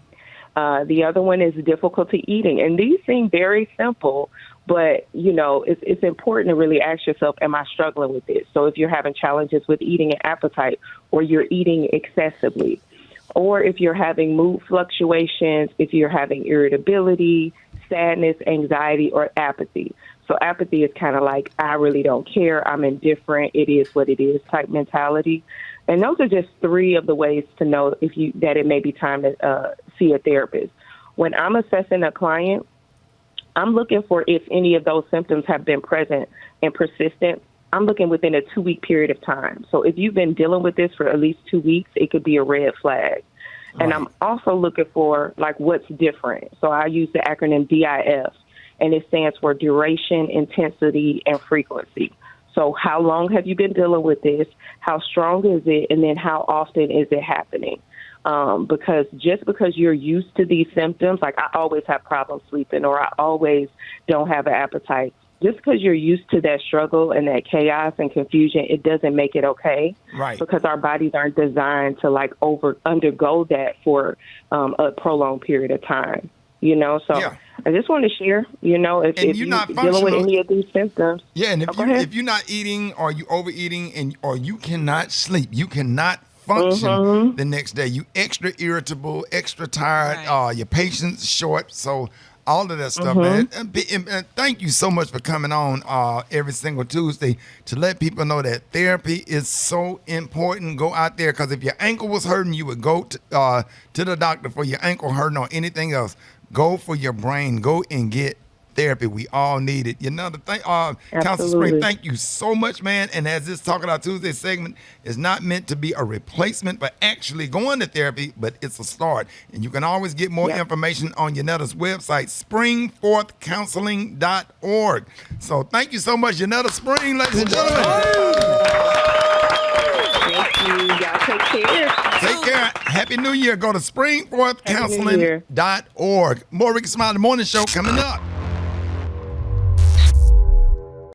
Speaker 16: The other one is difficulty eating. And these seem very simple, but, it's important to really ask yourself, am I struggling with this? So if you're having challenges with eating and appetite, or you're eating excessively, or if you're having mood fluctuations, if you're having irritability, sadness, anxiety, or apathy. So apathy is kind of like, I really don't care, I'm indifferent, it is what it is type mentality. And those are just 3 of the ways to know that it may be time to see a therapist. When I'm assessing a client, I'm looking for if any of those symptoms have been present and persistent. I'm looking within a 2-week period of time. So if you've been dealing with this for at least 2 weeks, it could be a red flag. And I'm also looking for what's different. So I use the acronym DIF, and it stands for duration, intensity, and frequency. So how long have you been dealing with this? How strong is it? And then how often is it happening? Because just because you're used to these symptoms, I always have problems sleeping, or I always don't have an appetite. Just because you're used to that struggle and that chaos and confusion, it doesn't make it okay. Right. Because our bodies aren't designed to undergo that for a prolonged period of time. So I just want to share, if you're not dealing with any of these symptoms.
Speaker 1: Yeah, and if you're not eating, or you overeating, or you cannot sleep, you cannot function the next day. You extra irritable, extra tired, your patience short. So all of that stuff, man. And thank you so much for coming on every single Tuesday to let people know that therapy is so important. Go out there, because if your ankle was hurting, you would go to the doctor for your ankle hurting or anything else. Go for your brain. Go and get therapy. We all need it. Counselor Spring, thank you so much, man. And as this Talking Out Tuesday segment is not meant to be a replacement for actually going to therapy, but it's a start. And you can always get more information on Yanetta's website, springforthcounseling.org. So thank you so much, Yanetta Spring, ladies and gentlemen.
Speaker 16: Thank you. Y'all take care.
Speaker 1: Take care. Happy New Year. Go to springforthcounseling.org. More Rickey Smiley Morning Show coming up.